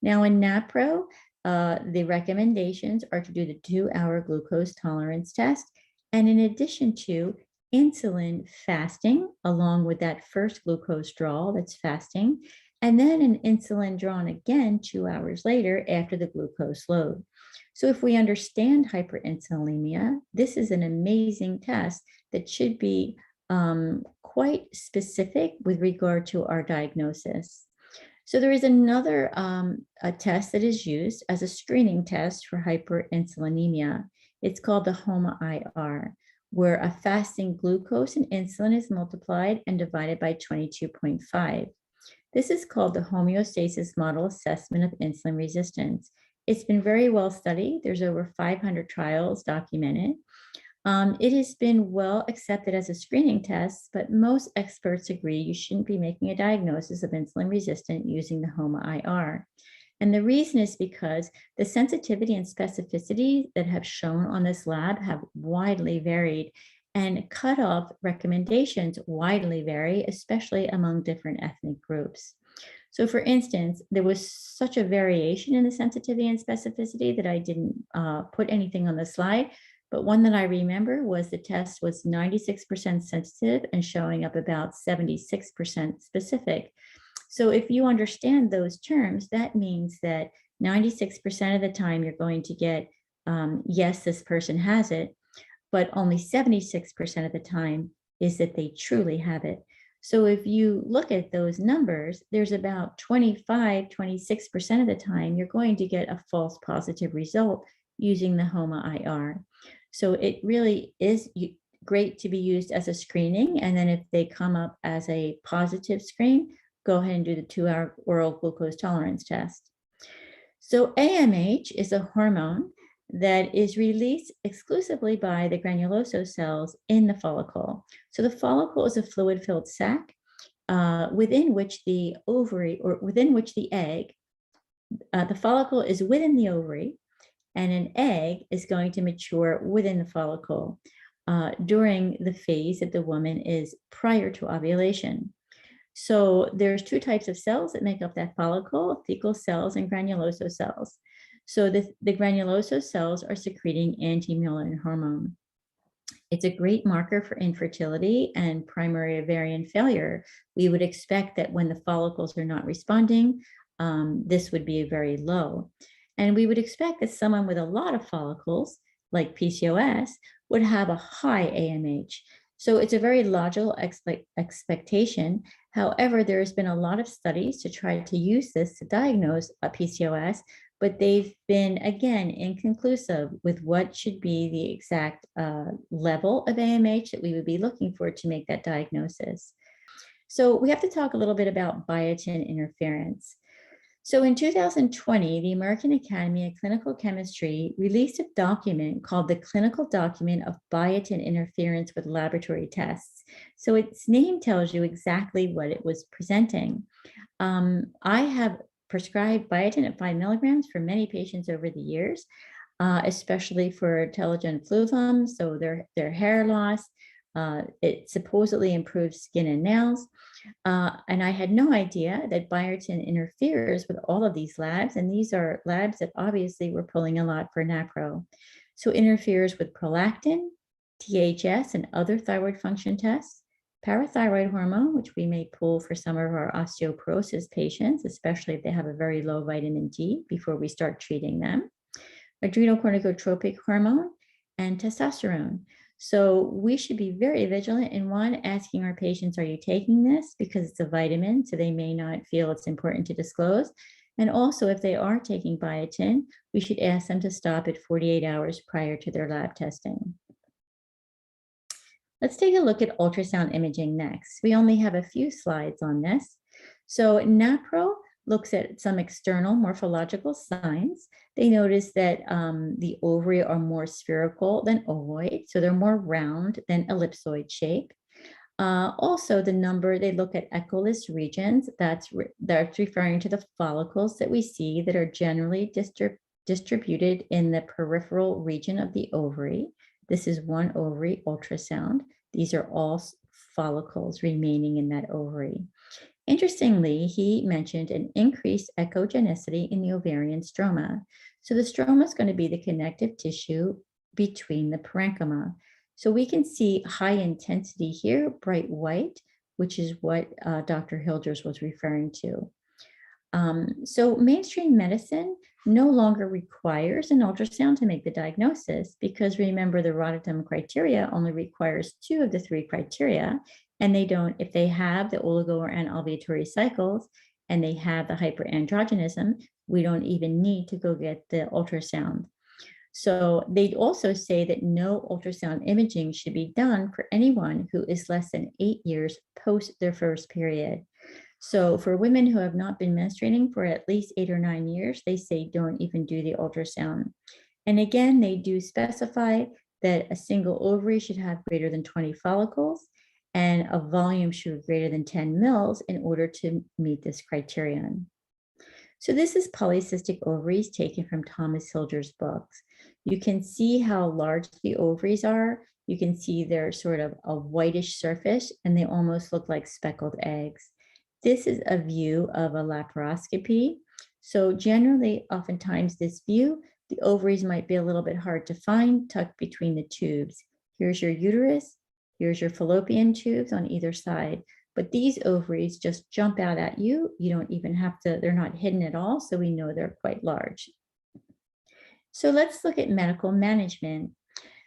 [SPEAKER 1] Now in NaPro, the recommendations are to do the 2-hour glucose tolerance test. And in addition to insulin fasting, along with that first glucose draw that's fasting, and then an insulin drawn again 2 hours later after the glucose load. So if we understand hyperinsulinemia, this is an amazing test that should be quite specific with regard to our diagnosis. So there is another a test that is used as a screening test for hyperinsulinemia. It's called the HOMA-IR, where a fasting glucose and insulin is multiplied and divided by 22.5. This is called the homeostasis model assessment of insulin resistance. It's been very well studied. There's over 500 trials documented. It has been well accepted as a screening test, but most experts agree you shouldn't be making a diagnosis of insulin resistant using the HOMA-IR. And the reason is because the sensitivity and specificity that have shown on this lab have widely varied, and cutoff recommendations widely vary, especially among different ethnic groups. So for instance, there was such a variation in the sensitivity and specificity that I didn't put anything on the slide, but one that I remember was the test was 96% sensitive and showing up about 76% specific. So if you understand those terms, that means that 96% of the time you're going to get, yes, this person has it, but only 76% of the time is that they truly have it. So if you look at those numbers, there's about 25, 26% of the time you're going to get a false positive result using the HOMA IR. So it really is great to be used as a screening. And then if they come up as a positive screen, go ahead and do the 2-hour oral glucose tolerance test. So AMH is a hormone that is released exclusively by the granulosa cells in the follicle. So the follicle is a fluid-filled sac within which the ovary, or within which the egg, the follicle is within the ovary, and an egg is going to mature within the follicle during the phase that the woman is prior to ovulation. So there's 2 types of cells that make up that follicle, thecal cells and granulosa cells. So the granulosa cells are secreting anti-Mullin hormone. It's a great marker for infertility and primary ovarian failure. We would expect that when the follicles are not responding, this would be very low. And we would expect that someone with a lot of follicles, like PCOS, would have a high AMH. So it's a very logical expectation. However, there has been a lot of studies to try to use this to diagnose a PCOS, but they've been, again, inconclusive with what should be the exact level of AMH that we would be looking for to make that diagnosis. So we have to talk a little bit about biotin interference. So in 2020, the American Academy of Clinical Chemistry released a document called the Clinical Document of Biotin Interference with Laboratory Tests. So its name tells you exactly what it was presenting. I have prescribed biotin at 5 milligrams for many patients over the years, especially for telogen flutum, so their hair loss. It supposedly improves skin and nails. And I had no idea that biotin interferes with all of these labs. And these are labs that obviously were pulling a lot for NaPro. So it interferes with prolactin, THS, and other thyroid function tests, parathyroid hormone, which we may pull for some of our osteoporosis patients, especially if they have a very low vitamin D before we start treating them, adrenocorticotropic hormone, and testosterone. So we should be very vigilant in asking our patients, are you taking this? Because it's a vitamin, so they may not feel it's important to disclose. And also, if they are taking biotin, we should ask them to stop at 48 hours prior to their lab testing. Let's take a look at ultrasound imaging next. We only have a few slides on this. So NaPro looks at some external morphological signs. They notice that the ovary are more spherical than ovoid, so they're more round than ellipsoid shape. Also, the number, they look at echoless regions, that's referring to the follicles that we see that are generally distributed in the peripheral region of the ovary. This is one ovary ultrasound. These are all follicles remaining in that ovary. Interestingly, he mentioned an increased echogenicity in the ovarian stroma. So the stroma is going to be the connective tissue between the parenchyma. So we can see high intensity here, bright white, which is what Dr. Hilders was referring to. So mainstream medicine no longer requires an ultrasound to make the diagnosis, because remember, the Rotterdam criteria only requires 2 of the 3 criteria, and they don't, if they have the oligo or anovulatory cycles and they have the hyperandrogenism, we don't even need to go get the ultrasound. So they also say that no ultrasound imaging should be done for anyone who is less than 8 years post their first period. So for women who have not been menstruating for at least 8 or 9 years, they say don't even do the ultrasound. And again, they do specify that a single ovary should have greater than 20 follicles and a volume should be greater than 10 mils in order to meet this criterion. So this is polycystic ovaries taken from Thomas Hilger's books. You can see how large the ovaries are. You can see they're sort of a whitish surface and they almost look like speckled eggs. This is a view of a laparoscopy. So generally, oftentimes this view, the ovaries might be a little bit hard to find, tucked between the tubes. Here's your uterus, here's your fallopian tubes on either side. But these ovaries just jump out at you. You don't even have to, they're not hidden at all, so we know they're quite large. So let's look at medical management.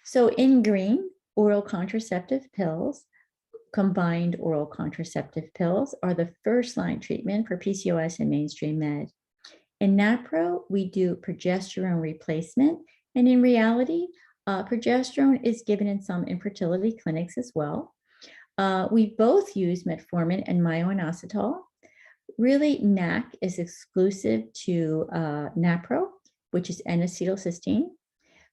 [SPEAKER 1] So in green, oral contraceptive pills, combined oral contraceptive pills are the first-line treatment for PCOS in mainstream med. In NaPro, we do progesterone replacement, And in reality, progesterone is given in some infertility clinics as well. We both use metformin and myo-inositol. Really, NAC is exclusive to NaPro, which is N-acetylcysteine.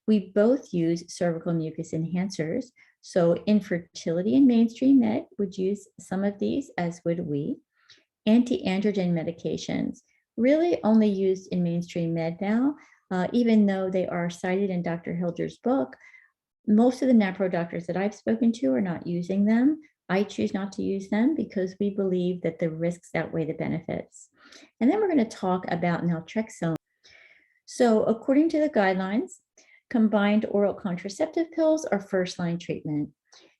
[SPEAKER 1] We both use cervical mucus enhancers. So infertility in mainstream med would use some of these, as would we. Anti-androgen medications, really only used in mainstream med now, even though they are cited in Dr. Hilger's book. Most of the NaPro doctors that I've spoken to are not using them. I choose not to use them because we believe that the risks outweigh the benefits. And then we're going to talk about naltrexone. So according to the guidelines, combined oral contraceptive pills are first-line treatment.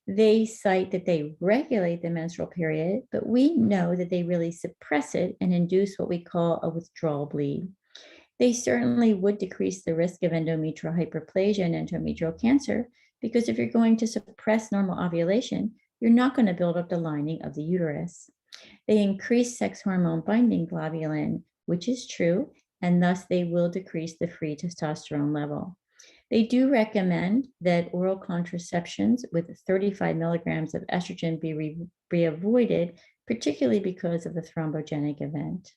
[SPEAKER 1] They cite that they regulate the menstrual period, but we know that they really suppress it and induce what we call a withdrawal bleed. They certainly would decrease the risk of endometrial hyperplasia and endometrial cancer, because if you're going to suppress normal ovulation, you're not going to build up the lining of the uterus. They increase sex hormone binding globulin, which is true, and thus they will decrease the free testosterone level. They do recommend that oral contraceptions with 35 milligrams of estrogen be avoided, particularly because of the thrombogenic event.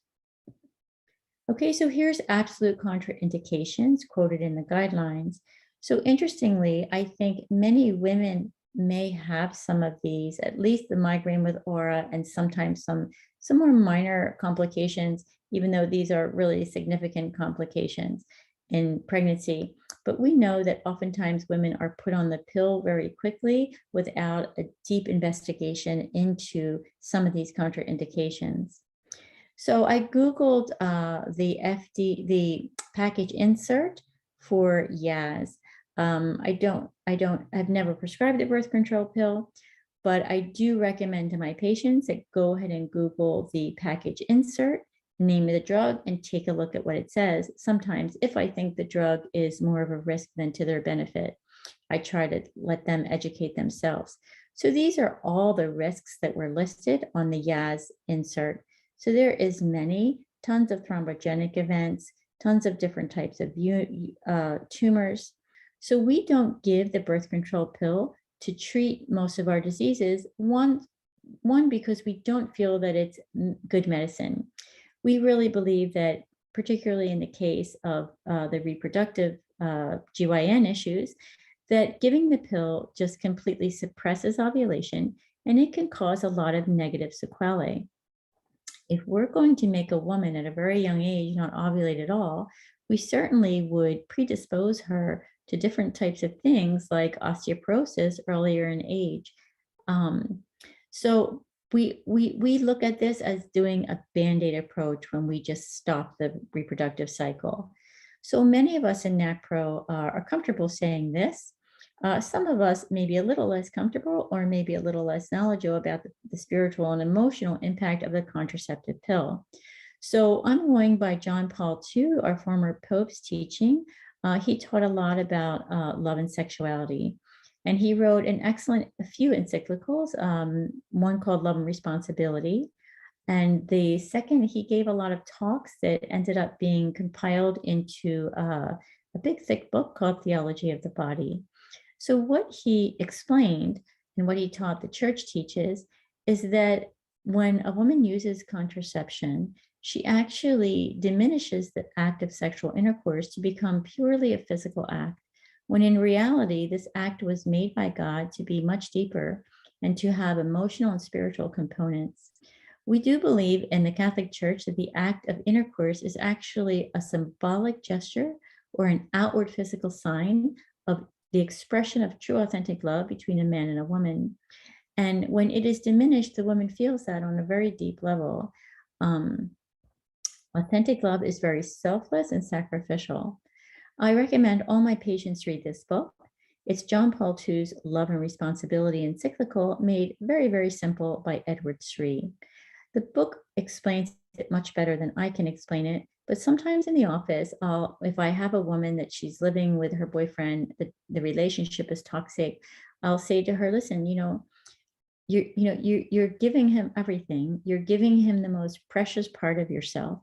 [SPEAKER 1] Okay, so here's absolute contraindications quoted in the guidelines. So interestingly, I think many women may have some of these, at least the migraine with aura, and sometimes some more minor complications, even though these are really significant complications in pregnancy. But we know that oftentimes women are put on the pill very quickly without a deep investigation into some of these contraindications. So I Googled the package insert for Yaz. I've never prescribed a birth control pill, but I do recommend to my patients that go ahead and Google the package insert, name of the drug, and take a look at what it says. Sometimes if I think the drug is more of a risk than to their benefit, I try to let them educate themselves. So these are all the risks that were listed on the Yaz insert. So there is tons of thrombogenic events, tons of different types of tumors. So we don't give the birth control pill to treat most of our diseases. One, because we don't feel that it's good medicine. We really believe that, particularly in the case of the reproductive GYN issues, that giving the pill just completely suppresses ovulation, and it can cause a lot of negative sequelae. If we're going to make a woman at a very young age not ovulate at all, we certainly would predispose her to different types of things like osteoporosis earlier in age. So we look at this as doing a Band-Aid approach when we just stop the reproductive cycle. So many of us in NaPro are comfortable saying this. Some of us may be a little less comfortable or maybe a little less knowledgeable about the spiritual and emotional impact of the contraceptive pill. So I'm going by John Paul II, our former Pope's teaching. He taught a lot about love and sexuality. And he wrote a few encyclicals, one called Love and Responsibility. And the second, he gave a lot of talks that ended up being compiled into a big, thick book called Theology of the Body. So what he explained and what he taught the church teaches is that when a woman uses contraception, she actually diminishes the act of sexual intercourse to become purely a physical act, when in reality, this act was made by God to be much deeper and to have emotional and spiritual components. We do believe in the Catholic Church that the act of intercourse is actually a symbolic gesture or an outward physical sign of the expression of true authentic love between a man and a woman. And when it is diminished, the woman feels that on a very deep level. Authentic love is very selfless and sacrificial. I recommend all my patients read this book. It's John Paul II's Love and Responsibility encyclical, made very, very simple by Edward Sri. The book explains it much better than I can explain it, but sometimes in the office, if I have a woman that she's living with her boyfriend, the relationship is toxic, I'll say to her, listen, you're giving him everything. You're giving him the most precious part of yourself.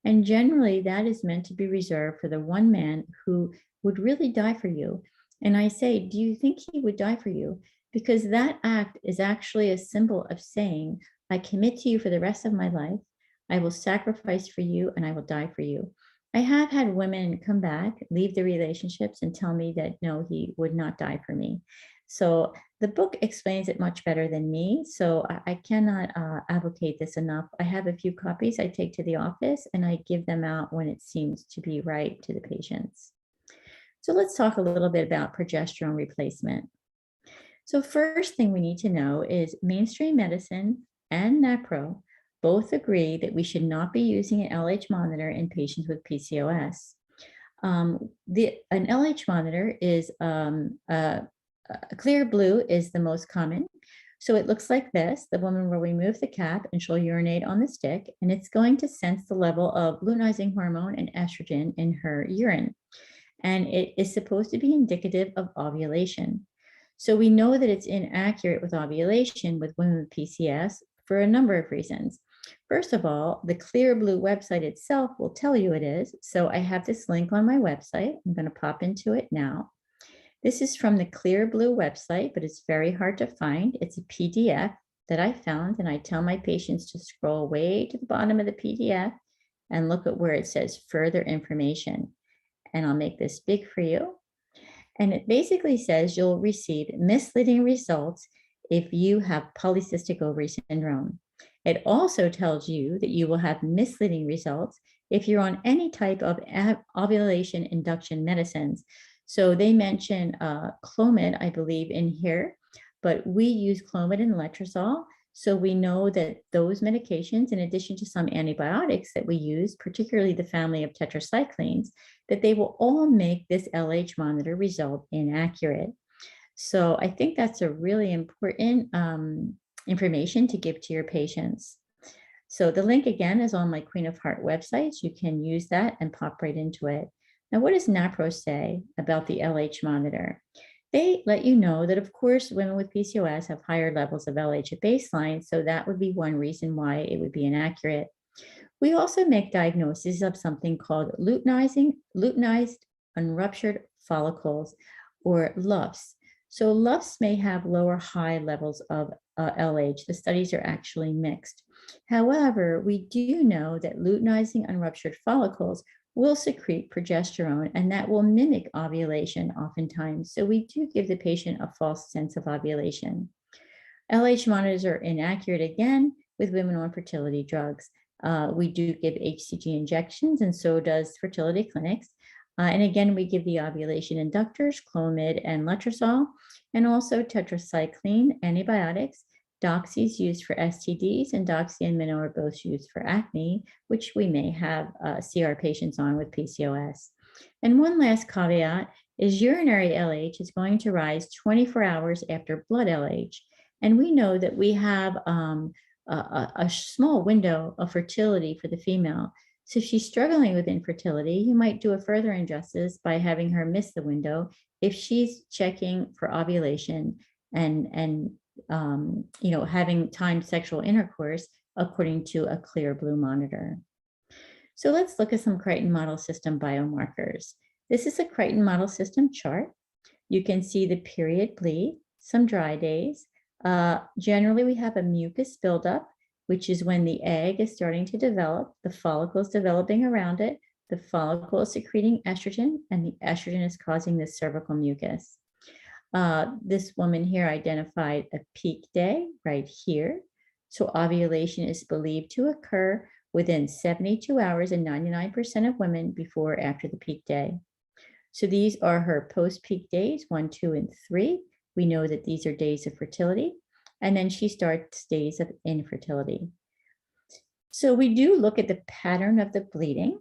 [SPEAKER 1] And generally that is meant to be reserved for the one man who would really die for you. And I say, do you think he would die for you? Because that act is actually a symbol of saying, I commit to you for the rest of my life. I will sacrifice for you and I will die for you. I have had women come back, leave the relationships, and tell me that no, he would not die for me. So the book explains it much better than me. So I cannot advocate this enough. I have a few copies I take to the office and I give them out when it seems to be right to the patients. So let's talk a little bit about progesterone replacement. So first thing we need to know is mainstream medicine and NaPro both agree that we should not be using an LH monitor in patients with PCOS. An LH monitor is a clear blue is the most common. So it looks like this. The woman will remove the cap and she'll urinate on the stick, and it's going to sense the level of luteinizing hormone and estrogen in her urine. And it is supposed to be indicative of ovulation. So we know that it's inaccurate with ovulation with women with PCOS for a number of reasons. First of all, the Clear Blue website itself will tell you it is. So I have this link on my website. I'm going to pop into it now. This is from the Clear Blue website, but it's very hard to find. It's a PDF that I found, and I tell my patients to scroll way to the bottom of the PDF and look at where it says further information. And I'll make this big for you. And it basically says you'll receive misleading results if you have polycystic ovary syndrome. It also tells you that you will have misleading results if you're on any type of ovulation induction medicines. So they mention Clomid, I believe, in here, but we use Clomid and letrozole. So we know that those medications, in addition to some antibiotics that we use, particularly the family of tetracyclines, that they will all make this LH monitor result inaccurate. So I think that's a really important information to give to your patients. So the link again is on my Queen of Heart website. You can use that and pop right into it. Now, what does NaPro say about the LH monitor? They let you know that, of course, women with PCOS have higher levels of LH at baseline, so that would be one reason why it would be inaccurate. We also make diagnoses of something called luteinized unruptured follicles, or LUFs. So LUFs may have lower high levels of LH. The studies are actually mixed. However, we do know that luteinizing unruptured follicles will secrete progesterone, and that will mimic ovulation oftentimes. So we do give the patient a false sense of ovulation. LH monitors are inaccurate again with women on fertility drugs. We do give HCG injections, and so does fertility clinics. And again, we give the ovulation inductors, Clomid and letrozole, and also tetracycline antibiotics. Doxy is used for STDs, and Doxy and Mino are both used for acne, which we may have see our patients on with PCOS. And one last caveat is urinary LH is going to rise 24 hours after blood LH. And we know that we have a small window of fertility for the female. So if she's struggling with infertility, you might do a further injustice by having her miss the window if she's checking for ovulation and having timed sexual intercourse according to a Clear Blue monitor. So let's look at some Crichton model system biomarkers. This is a Crichton model system chart. You can see the period bleed, some dry days. Generally, we have a mucus buildup, which is when the egg is starting to develop, the follicle is developing around it, the follicle is secreting estrogen, and the estrogen is causing the cervical mucus. This woman here identified a peak day right here. So ovulation is believed to occur within 72 hours in 99% of women before or after the peak day. So these are her post-peak days, 1, 2, and 3. We know that these are days of fertility. And then she starts days of infertility. So we do look at the pattern of the bleeding,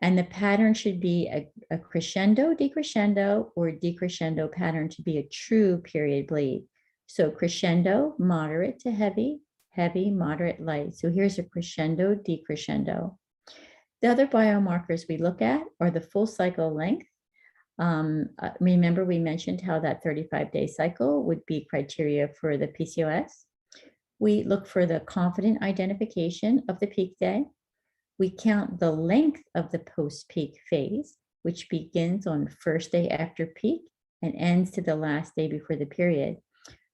[SPEAKER 1] and the pattern should be a crescendo, decrescendo, or decrescendo pattern to be a true period bleed. So crescendo, moderate to heavy, heavy, moderate, light. So here's a crescendo, decrescendo. The other biomarkers we look at are the full cycle length. Remember, we mentioned how that 35-day cycle would be criteria for the PCOS. We look for the confident identification of the peak day. We count the length of the post-peak phase. which begins on first day after peak and ends to the last day before the period.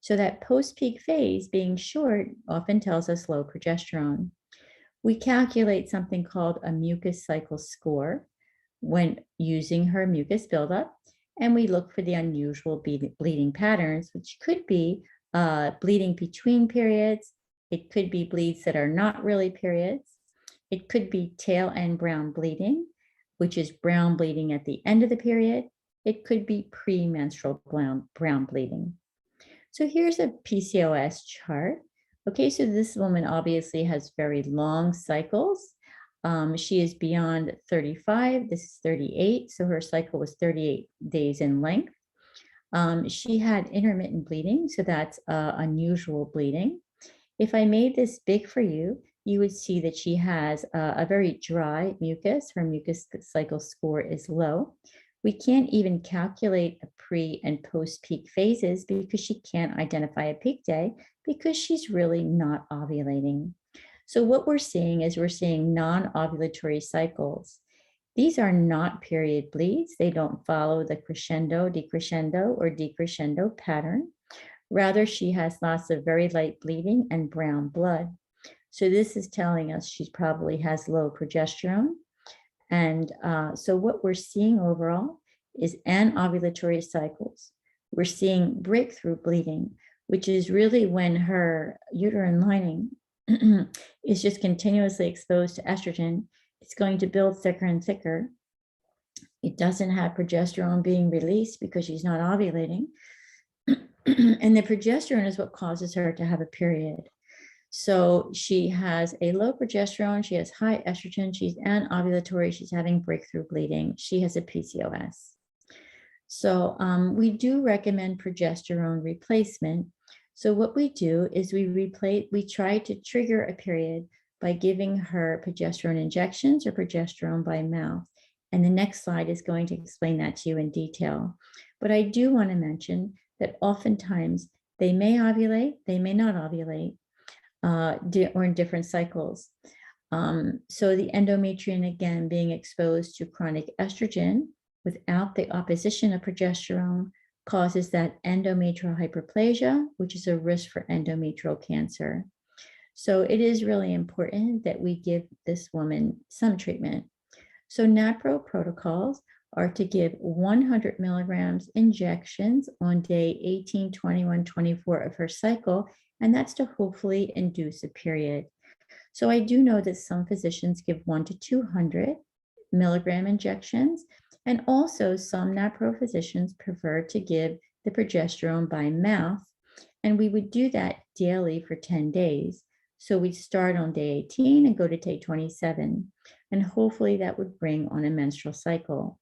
[SPEAKER 1] So that post-peak phase being short often tells us low progesterone. We calculate something called a mucus cycle score when using her mucus buildup, and we look for the unusual bleeding patterns, which could be bleeding between periods. It could be bleeds that are not really periods. It could be tail end brown bleeding, which is brown bleeding at the end of the period. It could be premenstrual brown bleeding. So here's a PCOS chart. Okay, so this woman obviously has very long cycles. She is beyond 35. This is 38. So her cycle was 38 days in length. She had intermittent bleeding, so that's unusual bleeding. If I made this big for you, you would see that she has a very dry mucus. Her mucus cycle score is low. We can't even calculate a pre and post-peak phases because she can't identify a peak day because she's really not ovulating. So what we're seeing is we're seeing non-ovulatory cycles. These are not period bleeds. They don't follow the crescendo, decrescendo, or decrescendo pattern. Rather, she has lots of very light bleeding and brown blood. So this is telling us she probably has low progesterone. And so what we're seeing overall is anovulatory cycles. We're seeing breakthrough bleeding, which is really when her uterine lining is just continuously exposed to estrogen. It's going to build thicker and thicker. It doesn't have progesterone being released because she's not ovulating. And the progesterone is what causes her to have a period. So she has a low progesterone, she has high estrogen, she's anovulatory, she's having breakthrough bleeding, she has a PCOS. So we do recommend progesterone replacement. So what we do is we try to trigger a period by giving her progesterone injections or progesterone by mouth. And the next slide is going to explain that to you in detail. But I do want to mention that oftentimes they may ovulate, they may not ovulate, or in different cycles. So the endometrium, again, being exposed to chronic estrogen without the opposition of progesterone causes that endometrial hyperplasia, which is a risk for endometrial cancer. So it is really important that we give this woman some treatment. So NaPro protocols are to give 100 milligrams injections on day 18, 21, 24 of her cycle, and that's to hopefully induce a period. So I do know that some physicians give 1 to 200 milligram injections, and also some NaPro physicians prefer to give the progesterone by mouth, and we would do that daily for 10 days. So we'd start on day 18 and go to day 27, and hopefully that would bring on a menstrual cycle.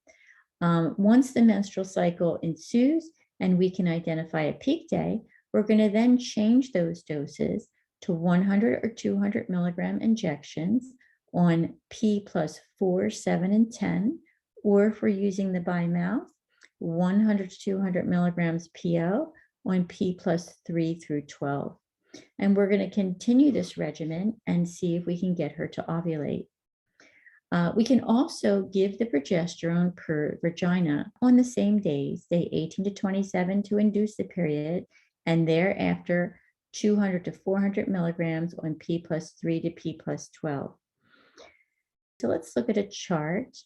[SPEAKER 1] Once the menstrual cycle ensues and we can identify a peak day, we're going to then change those doses to 100 or 200 milligram injections on P plus 4, 7, and 10, or if we're using the by mouth, 100 to 200 milligrams PO on P plus 3 through 12. And we're going to continue this regimen and see if we can get her to ovulate. We can also give the progesterone per vagina on the same days, day 18 to 27, to induce the period, and thereafter 200 to 400 milligrams on P plus 3 to P plus 12. So let's look at a chart.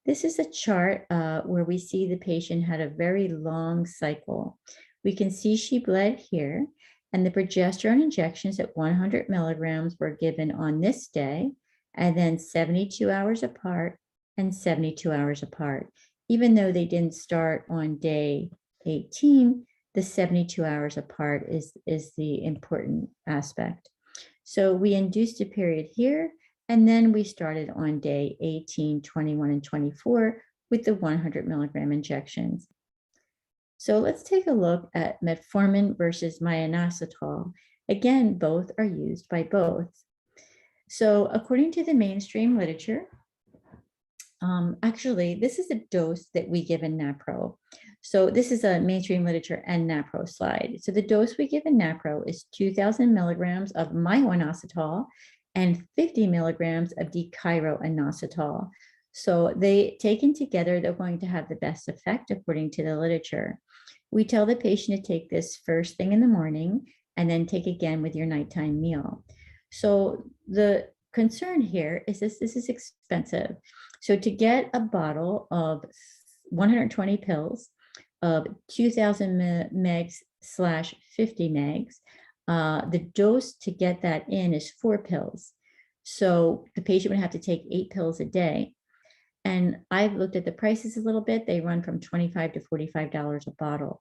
[SPEAKER 1] This is a chart where we see the patient had a very long cycle. We can see she bled here, and the progesterone injections at 100 milligrams were given on this day, and then 72 hours apart and 72 hours apart. Even though they didn't start on day 18, the 72 hours apart is the important aspect. So we induced a period here, and then we started on day 18, 21, and 24 with the 100 milligram injections. So let's take a look at metformin versus myoinositol. Again, both are used by both. So according to the mainstream literature, actually, this is a dose that we give in NaPro. So this is a mainstream literature and NaPro slide. So the dose we give in NaPro is 2,000 milligrams of myoinositol and 50 milligrams of dechirioinositol. So they taken together, they're going to have the best effect according to the literature. We tell the patient to take this first thing in the morning and then take again with your nighttime meal. So the concern here is this is expensive. So to get a bottle of 120 pills of 2000 megs slash 50 megs, the dose to get that in is 4 pills. So the patient would have to take 8 pills a day. And I've looked at the prices a little bit. They run from $25 to $45 a bottle.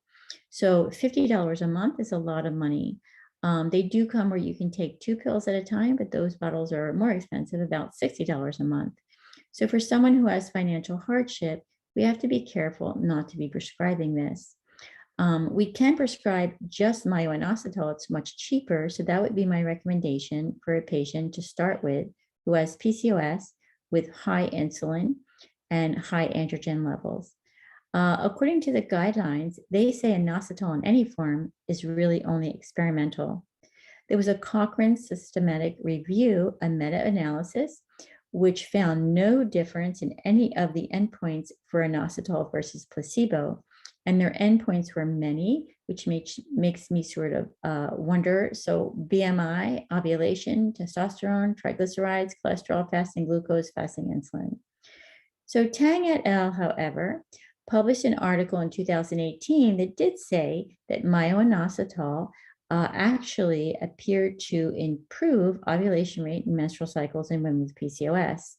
[SPEAKER 1] So $50 a month is a lot of money. They do come where you can take 2 pills at a time, but those bottles are more expensive, about $60 a month. So for someone who has financial hardship, we have to be careful not to be prescribing this. We can prescribe just myo-inositol. It's much cheaper. So that would be my recommendation for a patient to start with who has PCOS with high insulin and high androgen levels. According to the guidelines, they say inositol in any form is really only experimental. There was a Cochrane systematic review, a meta-analysis, which found no difference in any of the endpoints for inositol versus placebo. And their endpoints were many, which makes me sort of wonder. So BMI, ovulation, testosterone, triglycerides, cholesterol, fasting glucose, fasting insulin. So Tang et al., however, published an article in 2018 that did say that myo-inositol actually appeared to improve ovulation rate and menstrual cycles in women with PCOS.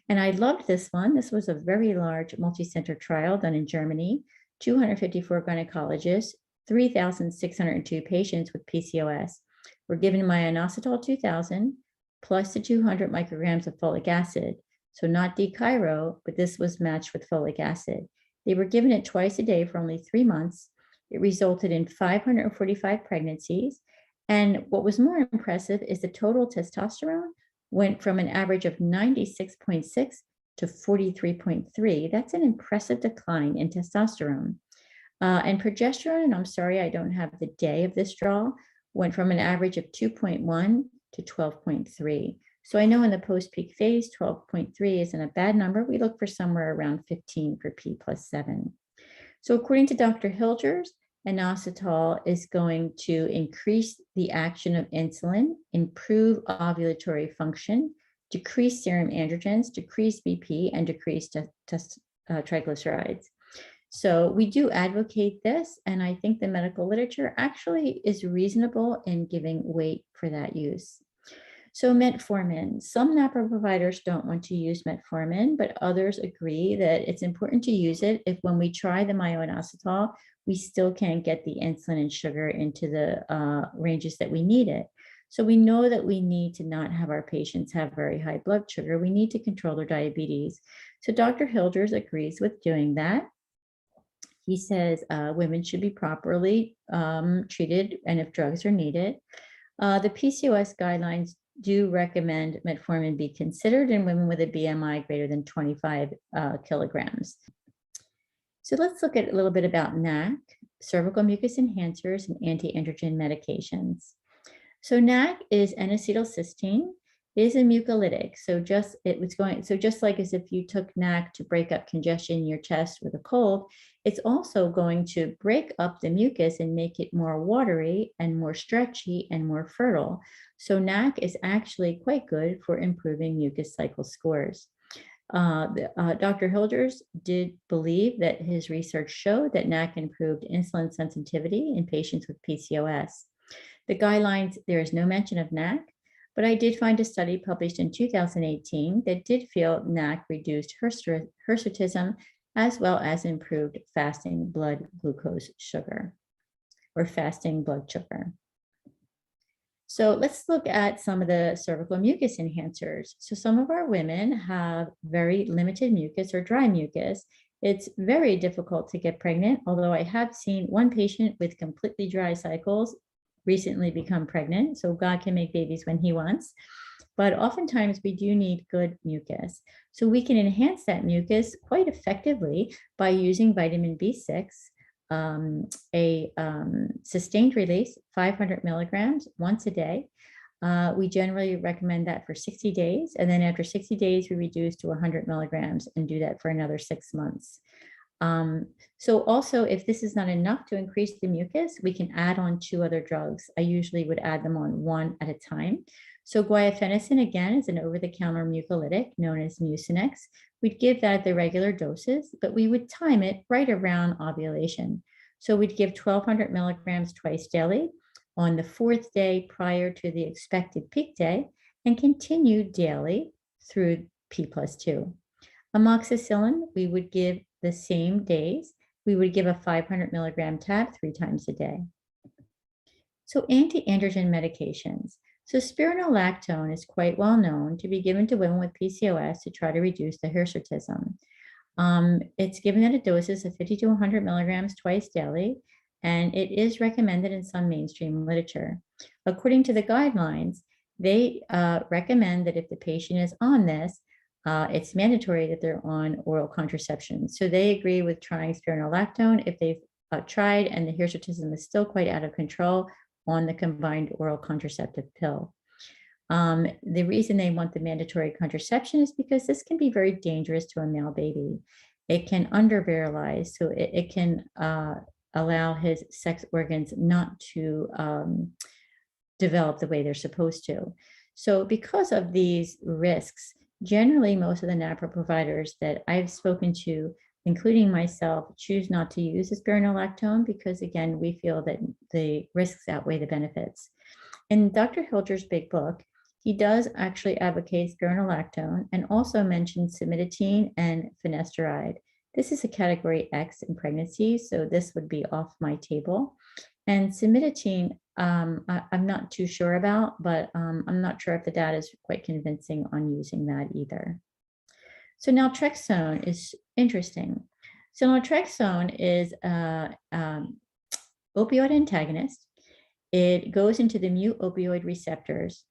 [SPEAKER 1] And I loved this one. This was a very large multi-center trial done in Germany, 254 gynecologists, 3,602 patients with PCOS were given myo-inositol 2000 plus the 200 micrograms of folic acid. So not D-chiro, but this was matched with folic acid. They were given it twice a day for only 3 months. It resulted in 545 pregnancies. And what was more impressive is the total testosterone went from an average of 96.6 to 43.3. That's an impressive decline in testosterone. And progesterone, and I'm sorry, I don't have the day of this draw, went from an average of 2.1 to 12.3. So I know in the post-peak phase, 12.3 isn't a bad number. We look for somewhere around 15 for P plus 7. So according to Dr. Hilgers, inositol is going to increase the action of insulin, improve ovulatory function, decrease serum androgens, decrease BP, and decrease triglycerides. So we do advocate this, and I think the medical literature actually is reasonable in giving weight for that use. So metformin, some NaPro providers don't want to use metformin, but others agree that it's important to use it if when we try the myo-inositol, we still can't get the insulin and sugar into the ranges that we need it. So we know that we need to not have our patients have very high blood sugar. We need to control their diabetes. So Dr. Hilgers agrees with doing that. He says women should be properly treated and if drugs are needed. The PCOS guidelines do recommend metformin be considered in women with a BMI greater than 25 kilograms. So let's look at a little bit about NAC, cervical mucus enhancers, and anti-androgen medications. So NAC is N-acetylcysteine. It is a mucolytic. So just like as if you took NAC to break up congestion in your chest with a cold, it's also going to break up the mucus and make it more watery and more stretchy and more fertile. So NAC is actually quite good for improving mucus cycle scores. Dr. Hilgers did believe that his research showed that NAC improved insulin sensitivity in patients with PCOS. The guidelines, there is no mention of NAC, but I did find a study published in 2018 that did feel NAC reduced hirsutism as well as improved fasting blood glucose sugar or fasting blood sugar. So let's look at some of the cervical mucus enhancers. So some of our women have very limited mucus or dry mucus. It's very difficult to get pregnant, although I have seen one patient with completely dry cycles recently become pregnant. So God can make babies when he wants. But oftentimes we do need good mucus. So we can enhance that mucus quite effectively by using vitamin B6, a sustained release, 500 milligrams once a day. We generally recommend that for 60 days. And then after 60 days, we reduce to 100 milligrams and do that for another 6 months. So also, if this is not enough to increase the mucus, we can add on 2 other drugs. I usually would add them on one at a time. So guaifenesin, again, is an over-the-counter mucolytic known as Mucinex. We'd give that the regular doses, but we would time it right around ovulation. So we'd give 1,200 milligrams twice daily on the 4th day prior to the expected peak day and continue daily through P+2. Amoxicillin, we would give the same days. We would give a 500 milligram tab 3 times a day. So anti-androgen medications. So spironolactone is quite well known to be given to women with PCOS to try to reduce the hirsutism. It's given at a doses of 50 to 100 milligrams twice daily, and it is recommended in some mainstream literature. According to the guidelines, they recommend that if the patient is on this, it's mandatory that they're on oral contraception. So they agree with trying spironolactone if they've tried and the hirsutism is still quite out of control on the combined oral contraceptive pill. The reason they want the mandatory contraception is because this can be very dangerous to a male baby. It can under-virilize, so it can allow his sex organs not to develop the way they're supposed to. So because of these risks, generally most of the NaPro providers that I've spoken to, including myself, choose not to use the spironolactone because, again, we feel that the risks outweigh the benefits. In Dr. Hilger's big book, he does actually advocate spironolactone and also mentions cimetidine and finasteride. This is a category X in pregnancy, so this would be off my table. And cimetidine, I'm not too sure about, but I'm not sure if the data is quite convincing on using that either. So naltrexone is interesting. So naltrexone is an opioid antagonist. It goes into the mu opioid receptors,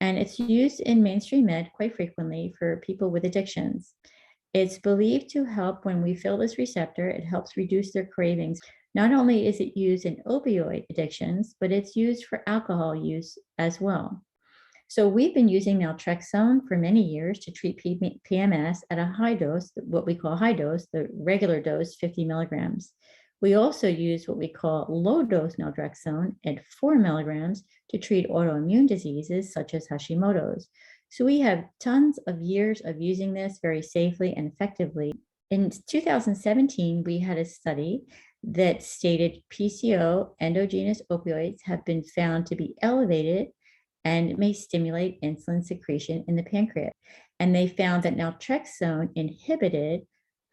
[SPEAKER 1] and it's used in mainstream med quite frequently for people with addictions. It's believed to help when we fill this receptor. It helps reduce their cravings. Not only is it used in opioid addictions, but it's used for alcohol use as well. So we've been using naltrexone for many years to treat PMS at a high dose, what we call high dose, the regular dose, 50 milligrams. We also use what we call low dose naltrexone at 4 milligrams to treat autoimmune diseases such as Hashimoto's. So we have tons of years of using this very safely and effectively. In 2017, we had a study that stated PCO endogenous opioids have been found to be elevated and may stimulate insulin secretion in the pancreas. And they found that naltrexone inhibited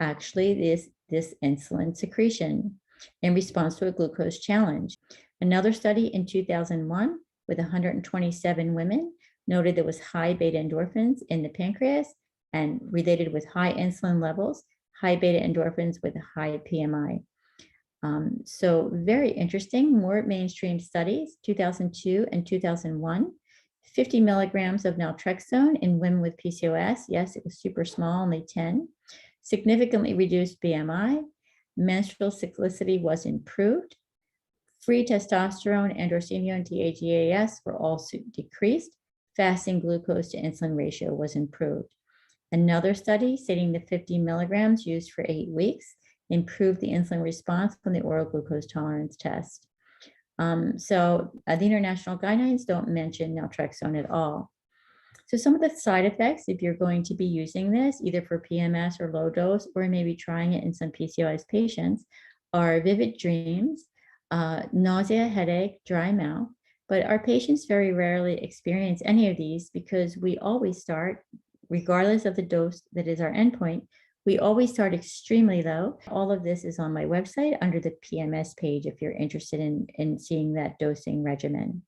[SPEAKER 1] actually this insulin secretion in response to a glucose challenge. Another study in 2001 with 127 women noted there was high beta endorphins in the pancreas and related with high insulin levels, high beta endorphins with a high PMI. So very interesting, more mainstream studies, 2002 and 2001, 50 milligrams of naltrexone in women with PCOS. Yes, it was super small, only 10. Significantly reduced BMI. Menstrual cyclicity was improved. Free testosterone, androstenedione, and THEAS were also decreased. Fasting glucose to insulin ratio was improved. Another study stating the 50 milligrams used for 8 weeks improved the insulin response from the oral glucose tolerance test. So the international guidelines don't mention naltrexone at all. So some of the side effects, if you're going to be using this, either for PMS or low dose, or maybe trying it in some PCOS patients, are vivid dreams, nausea, headache, dry mouth. But our patients very rarely experience any of these because we always start, regardless of the dose that is our endpoint, we always start extremely low. All of this is on my website under the PMS page if you're interested in seeing that dosing regimen.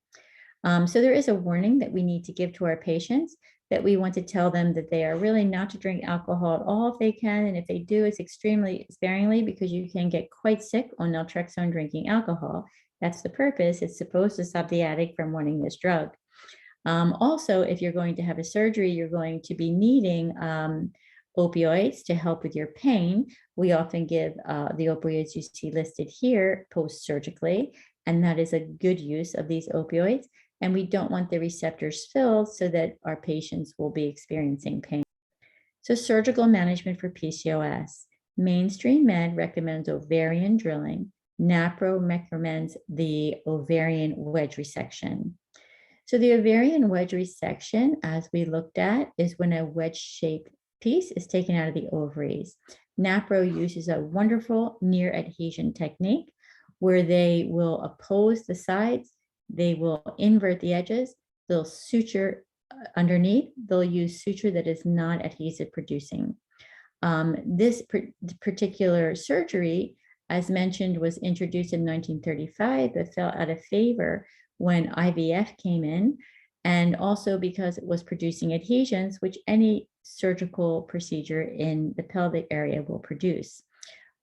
[SPEAKER 1] So there is a warning that we need to give to our patients that we want to tell them that they are really not to drink alcohol at all if they can. And if they do, it's extremely sparingly because you can get quite sick on naltrexone drinking alcohol. That's the purpose. It's supposed to stop the addict from wanting this drug. Also, if you're going to have a surgery, you're going to be needing opioids to help with your pain. We often give the opioids you see listed here post-surgically, and that is a good use of these opioids. and we don't want the receptors filled so that our patients will be experiencing pain. So surgical management for PCOS. Mainstream Med recommends ovarian drilling. NaPro recommends the ovarian wedge resection. So the ovarian wedge resection, as we looked at, is when a wedge-shaped piece is taken out of the ovaries. NaPro uses a wonderful near adhesion technique where they will oppose the sides, they will invert the edges, they'll suture underneath, they'll use suture that is not adhesive producing. This particular surgery, as mentioned, was introduced in 1935, but fell out of favor when IVF came in, and also because it was producing adhesions, which any surgical procedure in the pelvic area will produce.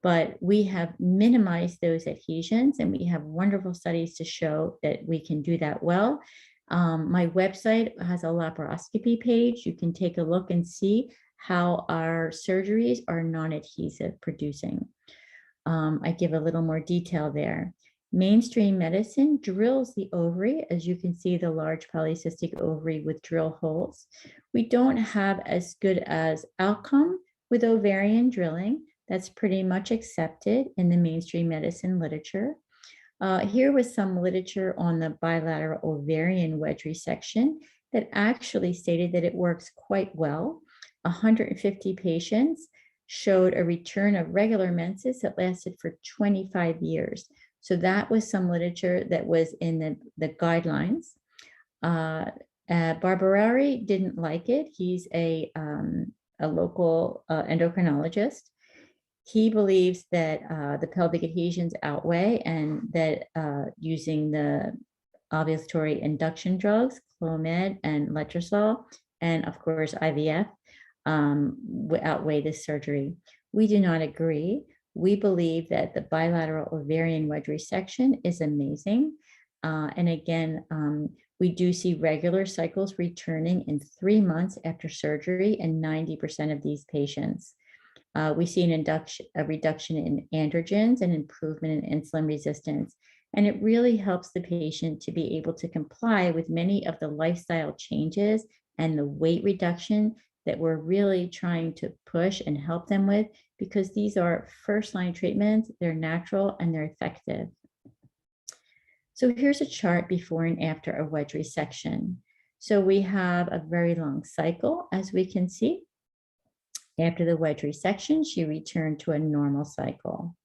[SPEAKER 1] But we have minimized those adhesions, and we have wonderful studies to show that we can do that well. My website has a laparoscopy page. You can take a look and see how our surgeries are non-adhesive producing. I give a little more detail there. Mainstream medicine drills the ovary, as you can see the large polycystic ovary with drill holes. We don't have as good as outcome with ovarian drilling. That's pretty much accepted in the mainstream medicine literature. Here was some literature on the bilateral ovarian wedge resection that actually stated that it works quite well. 150 patients showed a return of regular menses that lasted for 25 years. So that was some literature that was in the guidelines. Barbarari didn't like it. He's a local endocrinologist. He believes that the pelvic adhesions outweigh, and that using the ovulatory induction drugs, Clomid and Letrozole, and of course IVF, outweigh this surgery. We do not agree. We believe that the bilateral ovarian wedge resection is amazing. And again, we do see regular cycles returning in 3 months after surgery in 90% of these patients. We see a reduction in androgens and improvement in insulin resistance. And it really helps the patient to be able to comply with many of the lifestyle changes and the weight reduction that we're really trying to push and help them with, because these are first-line treatments, they're natural and they're effective. So here's a chart before and after a wedge resection. So we have a very long cycle, as we can see. After the wedge resection, she returned to a normal cycle.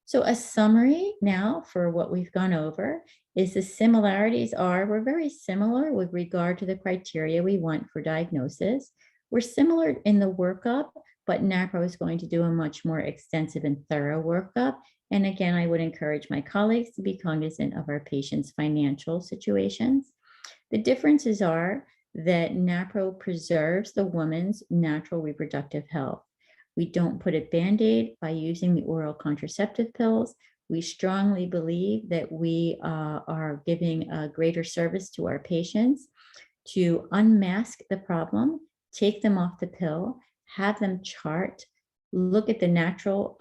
[SPEAKER 1] So a summary now for what we've gone over is the similarities are, we're very similar with regard to the criteria we want for diagnosis. We're similar in the workup, but NaPro is going to do a much more extensive and thorough workup. And again, I would encourage my colleagues to be cognizant of our patients' financial situations. The differences are that NaPro preserves the woman's natural reproductive health. We don't put a Band-Aid by using the oral contraceptive pills. We strongly believe that we are giving a greater service to our patients to unmask the problem, take them off the pill, have them chart, look at the natural,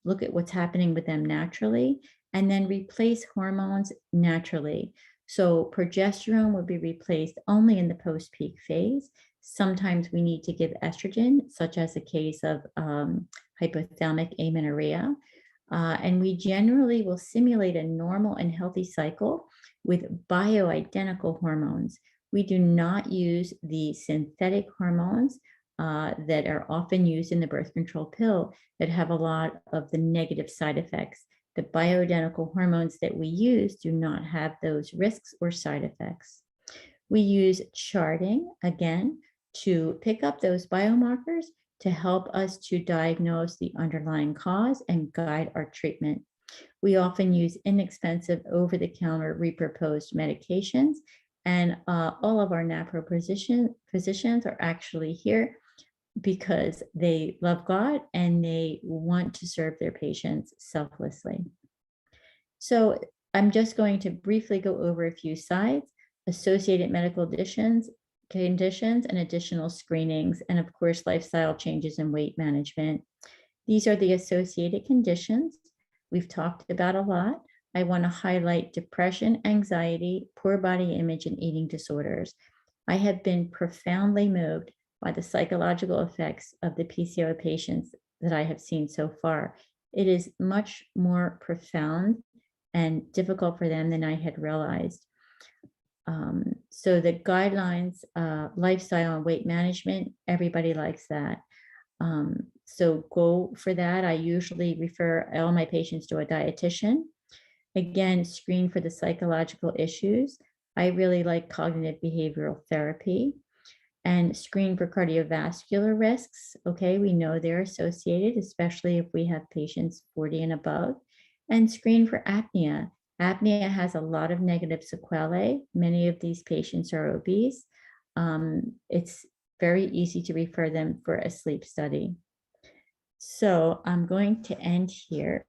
[SPEAKER 1] look at what's happening with them naturally, and then replace hormones naturally. So progesterone would be replaced only in the post-peak phase. Sometimes we need to give estrogen, such as a case of hypothalamic amenorrhea. And we generally will simulate a normal and healthy cycle with bioidentical hormones. We do not use the synthetic hormones that are often used in the birth control pill that have a lot of the negative side effects. The bioidentical hormones that we use do not have those risks or side effects. We use charting, again, to pick up those biomarkers to help us to diagnose the underlying cause and guide our treatment. We often use inexpensive over-the-counter reproposed medications, and all of our NaPro physicians are actually here because they love God and they want to serve their patients selflessly. So I'm just going to briefly go over a few slides: associated medical conditions and additional screenings, and of course, lifestyle changes and weight management. These are the associated conditions we've talked about a lot. I want to highlight depression, anxiety, poor body image, and eating disorders. I have been profoundly moved by the psychological effects of the PCOS patients that I have seen so far. It is much more profound and difficult for them than I had realized. So the guidelines, lifestyle and weight management, everybody likes that. So go for that. I usually refer all my patients to a dietitian. Again, screen for the psychological issues. I really like cognitive behavioral therapy and screen for cardiovascular risks. Okay, we know they're associated, especially if we have patients 40 and above, and screen for apnea. Apnea has a lot of negative sequelae. Many of these patients are obese. It's very easy to refer them for a sleep study. So I'm going to end here.